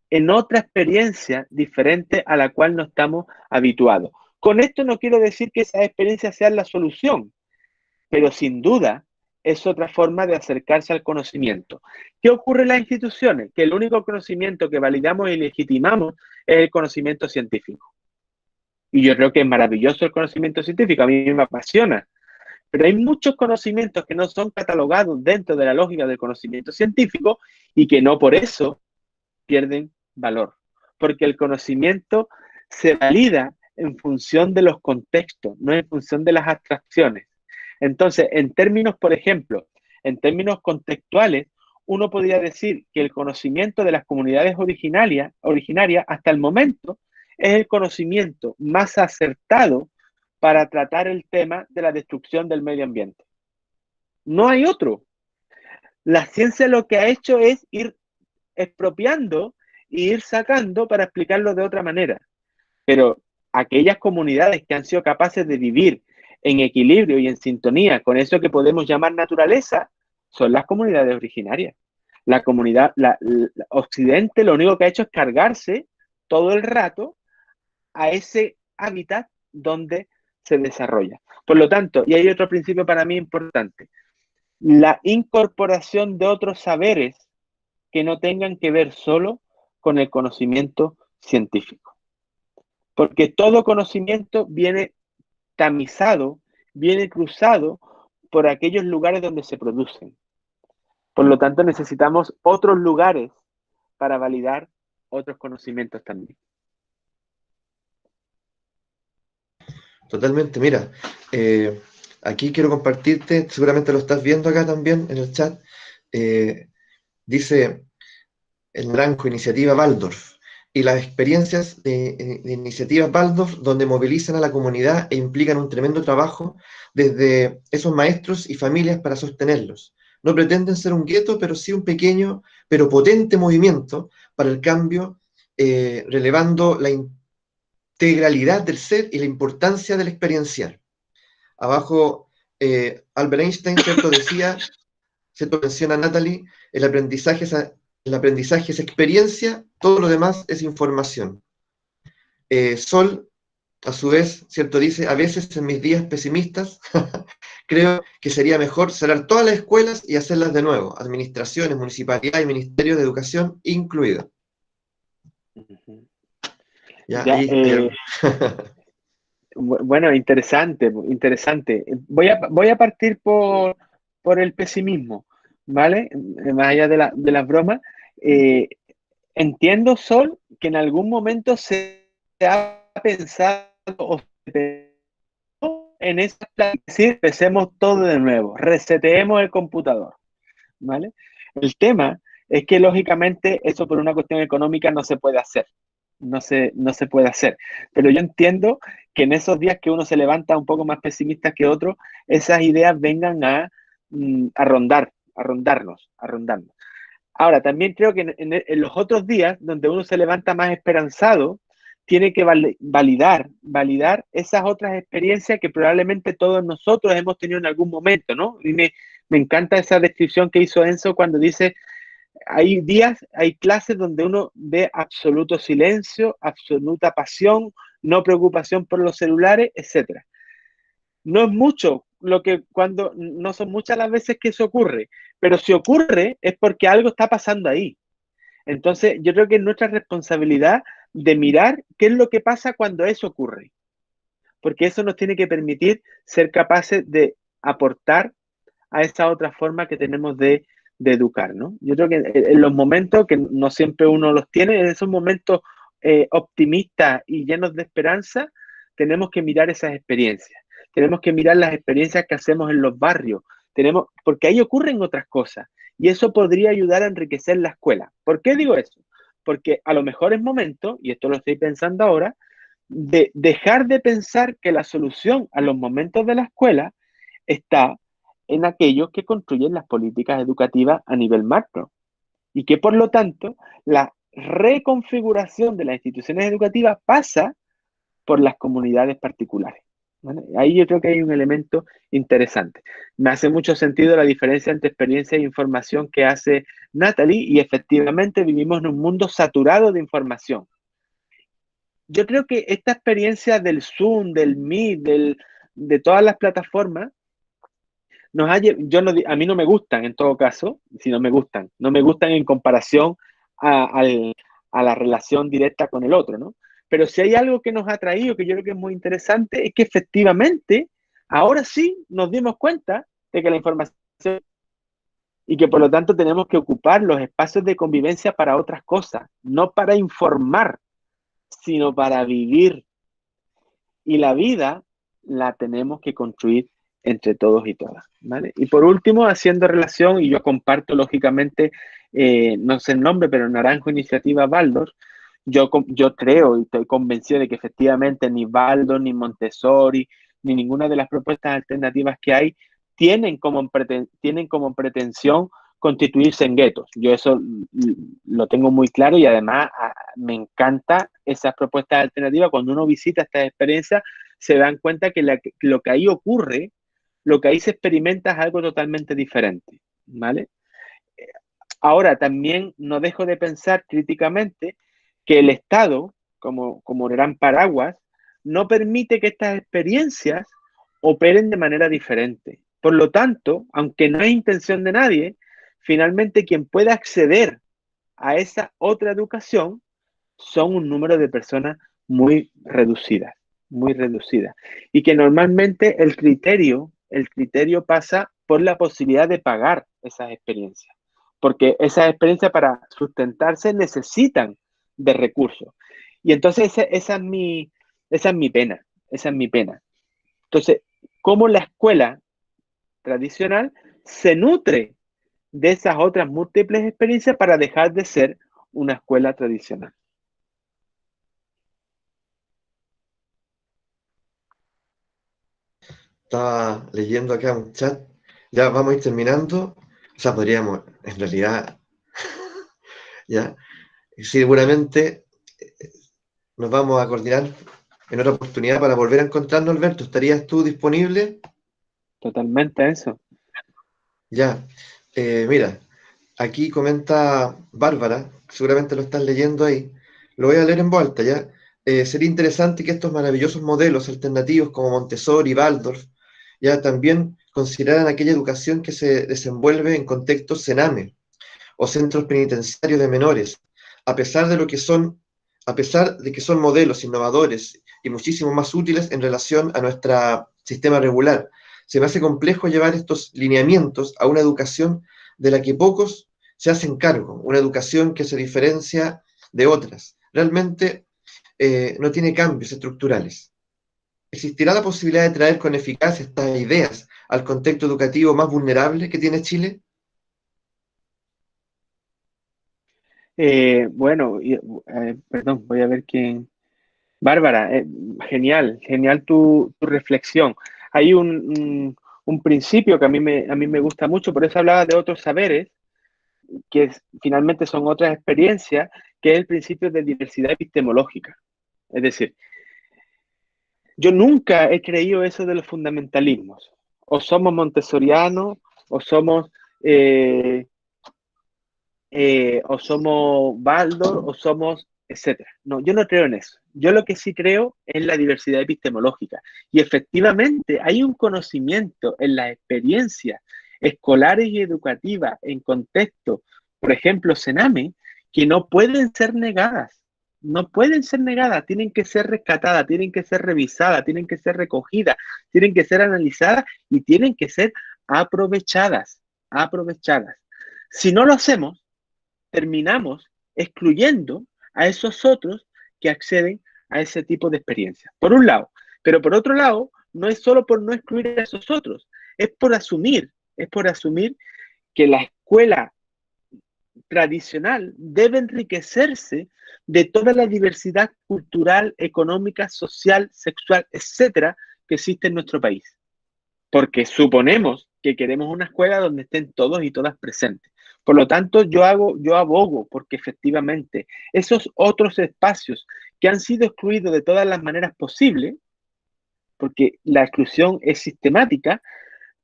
en otra experiencia diferente a la cual no estamos habituados. Con esto no quiero decir que esas experiencias sean la solución, pero sin duda es otra forma de acercarse al conocimiento. ¿Qué ocurre en las instituciones? Que el único conocimiento que validamos y legitimamos es el conocimiento científico. Y yo creo que es maravilloso el conocimiento científico, a mí me apasiona. Pero hay muchos conocimientos que no son catalogados dentro de la lógica del conocimiento científico y que no por eso pierden valor. Porque el conocimiento se valida en función de los contextos, no en función de las abstracciones. Entonces, en términos, por ejemplo, en términos contextuales, uno podría decir que el conocimiento de las comunidades originarias hasta el momento es el conocimiento más acertado para tratar el tema de la destrucción del medio ambiente. No hay otro. La ciencia lo que ha hecho es ir expropiando e ir sacando para explicarlo de otra manera. Pero aquellas comunidades que han sido capaces de vivir en equilibrio y en sintonía con eso que podemos llamar naturaleza, son las comunidades originarias. La comunidad, Occidente lo único que ha hecho es cargarse todo el rato a ese hábitat donde se desarrolla. Por lo tanto, y hay otro principio para mí importante, la incorporación de otros saberes que no tengan que ver solo con el conocimiento científico. Porque todo conocimiento viene tamizado, viene cruzado por aquellos lugares donde se producen. Por lo tanto, necesitamos otros lugares para validar otros conocimientos también. Totalmente, mira, aquí quiero compartirte, seguramente lo estás viendo acá también en el chat, dice el Naranjo, Iniciativa Waldorf, y las experiencias de iniciativas Waldorf donde movilizan a la comunidad e implican un tremendo trabajo desde esos maestros y familias para sostenerlos. No pretenden ser un gueto, pero sí un pequeño, pero potente movimiento para el cambio, relevando la integralidad del ser y la importancia del experienciar. Abajo, Albert Einstein, ¿cierto? Decía, ¿cierto? Menciona Natalie, el aprendizaje es experiencia, todo lo demás es información. Sol, a su vez, ¿cierto? Dice, a veces en mis días pesimistas, creo que sería mejor cerrar todas las escuelas y hacerlas de nuevo, administraciones, municipalidades y ministerios de educación incluidos. Ya, ya, ahí, bueno, interesante. Voy a partir por el pesimismo, ¿vale? Más allá de las bromas. Entiendo, Sol, que en algún momento se ha pensado o se pensó en esa plan, es decir, empecemos todo de nuevo, reseteemos el computador, ¿vale? El tema es que lógicamente eso por una cuestión económica no se puede hacer. No se puede hacer. Pero yo entiendo que en esos días que uno se levanta un poco más pesimista que otro, esas ideas vengan a rondarnos. Ahora, también creo que en los otros días, donde uno se levanta más esperanzado, tiene que validar esas otras experiencias que probablemente todos nosotros hemos tenido en algún momento, ¿no? Y me encanta esa descripción que hizo Enzo cuando dice, hay días, hay clases donde uno ve absoluto silencio, absoluta pasión, no preocupación por los celulares, etc. No es mucho no son muchas las veces que eso ocurre, pero si ocurre es porque algo está pasando ahí. Entonces, yo creo que es nuestra responsabilidad de mirar qué es lo que pasa cuando eso ocurre, porque eso nos tiene que permitir ser capaces de aportar a esa otra forma que tenemos de educar, ¿no? Yo creo que en los momentos, que no siempre uno los tiene, en esos momentos optimistas y llenos de esperanza, tenemos que mirar esas experiencias. Tenemos que mirar las experiencias que hacemos en los barrios, porque ahí ocurren otras cosas y eso podría ayudar a enriquecer la escuela. ¿Por qué digo eso? Porque a lo mejor es momento, y esto lo estoy pensando ahora, de dejar de pensar que la solución a los momentos de la escuela está en aquellos que construyen las políticas educativas a nivel macro. y que por lo tanto la reconfiguración de las instituciones educativas pasa por las comunidades particulares. ¿Vale? Ahí yo creo que hay un elemento interesante. Me hace mucho sentido la diferencia entre experiencia e información que hace Natalie, y efectivamente vivimos en un mundo saturado de información. Yo creo que esta experiencia del Zoom, del Meet, de todas las plataformas, a mí no me gustan en todo caso, si no me gustan, no me gustan en comparación a la relación directa con el otro, ¿no? Pero si hay algo que nos ha traído, que yo creo que es muy interesante, es que efectivamente, ahora sí nos dimos cuenta de que la información y que por lo tanto tenemos que ocupar los espacios de convivencia para otras cosas, no para informar, sino para vivir. Y la vida la tenemos que construir entre todos y todas, ¿vale? Y por último, haciendo relación, y yo comparto lógicamente, no sé el nombre, pero Naranjo Iniciativa Waldorf, yo creo y estoy convencido de que efectivamente ni Waldorf, ni Montessori, ni ninguna de las propuestas alternativas que hay tienen como pretensión constituirse en guetos. Yo eso lo tengo muy claro, y además me encanta esas propuestas alternativas. Cuando uno visita estas experiencias, se dan cuenta que lo que ahí ocurre, lo que ahí se experimenta es algo totalmente diferente, ¿vale? Ahora, también no dejo de pensar críticamente que el Estado, como gran paraguas, no permite que estas experiencias operen de manera diferente. Por lo tanto, aunque no es intención de nadie, finalmente quien pueda acceder a esa otra educación son un número de personas muy reducidas, muy reducidas. Y que normalmente el criterio pasa por la posibilidad de pagar esas experiencias, porque esas experiencias para sustentarse necesitan de recursos. Y entonces esa es mi pena, esa es mi pena. Entonces, ¿cómo la escuela tradicional se nutre de esas otras múltiples experiencias para dejar de ser una escuela tradicional? Estaba leyendo acá un chat, ya vamos a ir terminando, o sea, podríamos, en realidad, ya, seguramente nos vamos a coordinar en otra oportunidad para volver a encontrarnos, Alberto. ¿Estarías tú disponible? Totalmente eso. Ya, mira, aquí comenta Bárbara, seguramente lo estás leyendo ahí, lo voy a leer en voz alta, ¿ya? Sería interesante que estos maravillosos modelos alternativos como Montessori y Waldorf ya también consideraran aquella educación que se desenvuelve en contextos CENAME o centros penitenciarios de menores, a pesar de lo que son, a pesar de que son modelos innovadores y muchísimo más útiles en relación a nuestro sistema regular. Se me hace complejo llevar estos lineamientos a una educación de la que pocos se hacen cargo, una educación que se diferencia de otras. Realmente no tiene cambios estructurales. ¿Existirá la posibilidad de traer con eficacia estas ideas al contexto educativo más vulnerable que tiene Chile? Bueno, perdón, voy a ver quién. Bárbara, genial, genial tu reflexión. Hay un principio que a mí me gusta mucho, por eso hablaba de otros saberes, que finalmente son otras experiencias, que es el principio de diversidad epistemológica. Es decir, yo nunca he creído eso de los fundamentalismos. O somos montessorianos, o somos eh, o somos Baldor, o somos, etcétera. No, yo no creo en eso. Yo lo que sí creo es la diversidad epistemológica. Y efectivamente hay un conocimiento en las experiencias escolares y educativas en contexto, por ejemplo, Sename, que no pueden ser negadas. No pueden ser negadas, tienen que ser rescatadas, tienen que ser revisadas, tienen que ser recogidas, tienen que ser analizadas y tienen que ser aprovechadas, aprovechadas. Si no lo hacemos, terminamos excluyendo a esos otros que acceden a ese tipo de experiencias. Por un lado, pero por otro lado, no es solo por no excluir a esos otros, es por asumir que la escuela tradicional debe enriquecerse de toda la diversidad cultural, económica, social, sexual, etcétera, que existe en nuestro país. Porque suponemos que queremos una escuela donde estén todos y todas presentes. Por lo tanto, yo abogo porque efectivamente esos otros espacios que han sido excluidos de todas las maneras posibles, porque la exclusión es sistemática,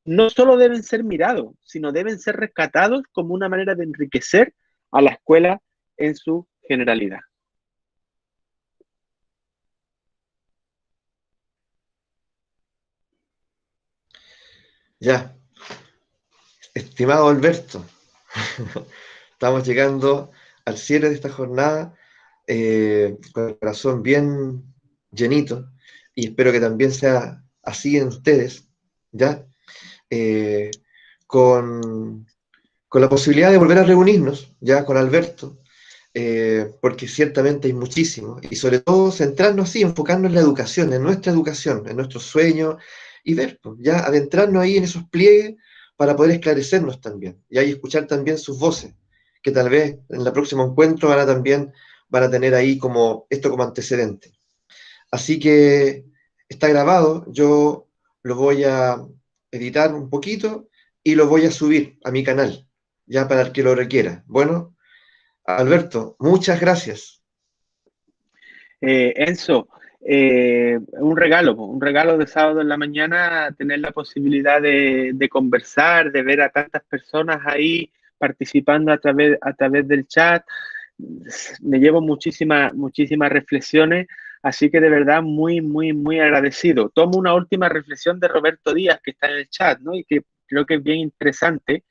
no solo deben ser mirados, sino deben ser rescatados como una manera de enriquecer a la escuela en su generalidad. Ya, estimado Alberto, estamos llegando al cierre de esta jornada con el corazón bien llenito y espero que también sea así en ustedes, ¿ya? Eh, con, con la posibilidad de volver a reunirnos, ya con Alberto, porque ciertamente hay muchísimo, y sobre todo centrarnos así, enfocarnos en la educación, en nuestros sueños, y ver, pues, ya adentrarnos ahí en esos pliegues para poder esclarecernos también, y ahí escuchar también sus voces, que tal vez en el próximo encuentro van a tener ahí como esto como antecedente. Así que está grabado, yo lo voy a editar un poquito y lo voy a subir a mi canal, ya para el que lo requiera. Bueno, Alberto, muchas gracias. Enzo, un regalo de sábado en la mañana, tener la posibilidad de conversar, de ver a tantas personas ahí participando a través del chat. Me llevo muchísimas reflexiones, así que de verdad muy agradecido. Tomo una última reflexión de Roberto Díaz, que está en el chat, ¿no? Y que creo que es bien interesante.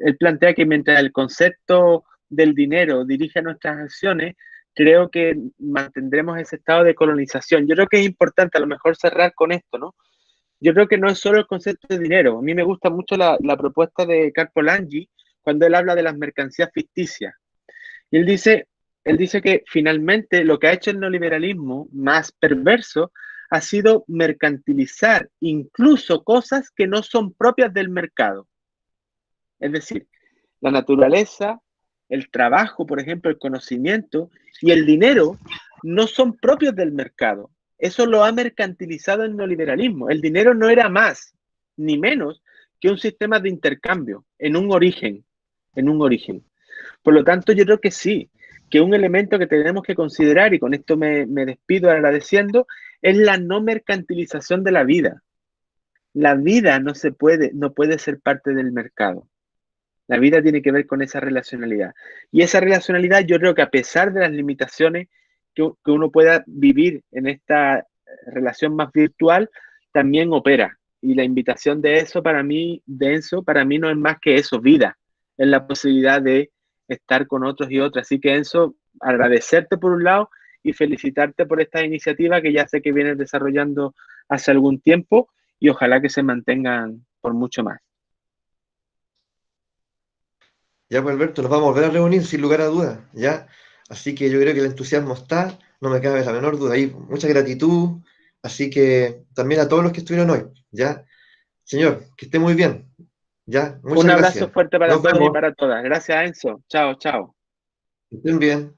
Él plantea que mientras el concepto del dinero dirige nuestras acciones, creo que mantendremos ese estado de colonización. Yo creo que es importante a lo mejor cerrar con esto, ¿no? Yo creo que no es solo el concepto de dinero. A mí me gusta mucho la propuesta de Carpolangi cuando él habla de las mercancías ficticias. Y él dice que finalmente lo que ha hecho el neoliberalismo más perverso ha sido mercantilizar incluso cosas que no son propias del mercado. Es decir, la naturaleza, el trabajo, por ejemplo, el conocimiento y el dinero no son propios del mercado. Eso lo ha mercantilizado el neoliberalismo. El dinero no era más ni menos que un sistema de intercambio en un origen. Por lo tanto, yo creo que sí, que un elemento que tenemos que considerar, y con esto me despido agradeciendo, es la no mercantilización de la vida. La vida no puede ser parte del mercado. La vida tiene que ver con esa relacionalidad. Y esa relacionalidad yo creo que a pesar de las limitaciones que uno pueda vivir en esta relación más virtual, también opera. Y la invitación de eso para mí, de Enzo, para mí no es más que eso, vida. Es la posibilidad de estar con otros y otras. Así que Enzo, agradecerte por un lado y felicitarte por esta iniciativa que ya sé que vienes desarrollando hace algún tiempo y ojalá que se mantengan por mucho más. Ya pues Alberto, nos vamos a volver a reunir sin lugar a dudas, ¿ya? Así que yo creo que el entusiasmo está, no me cabe la menor duda. Ahí mucha gratitud, así que también a todos los que estuvieron hoy, ¿ya? Señor, que esté muy bien, ¿ya? Un Muchas abrazo gracias. fuerte para Nos todos y vemos, para todas. Gracias, Enzo. Chao, chao. que estén bien.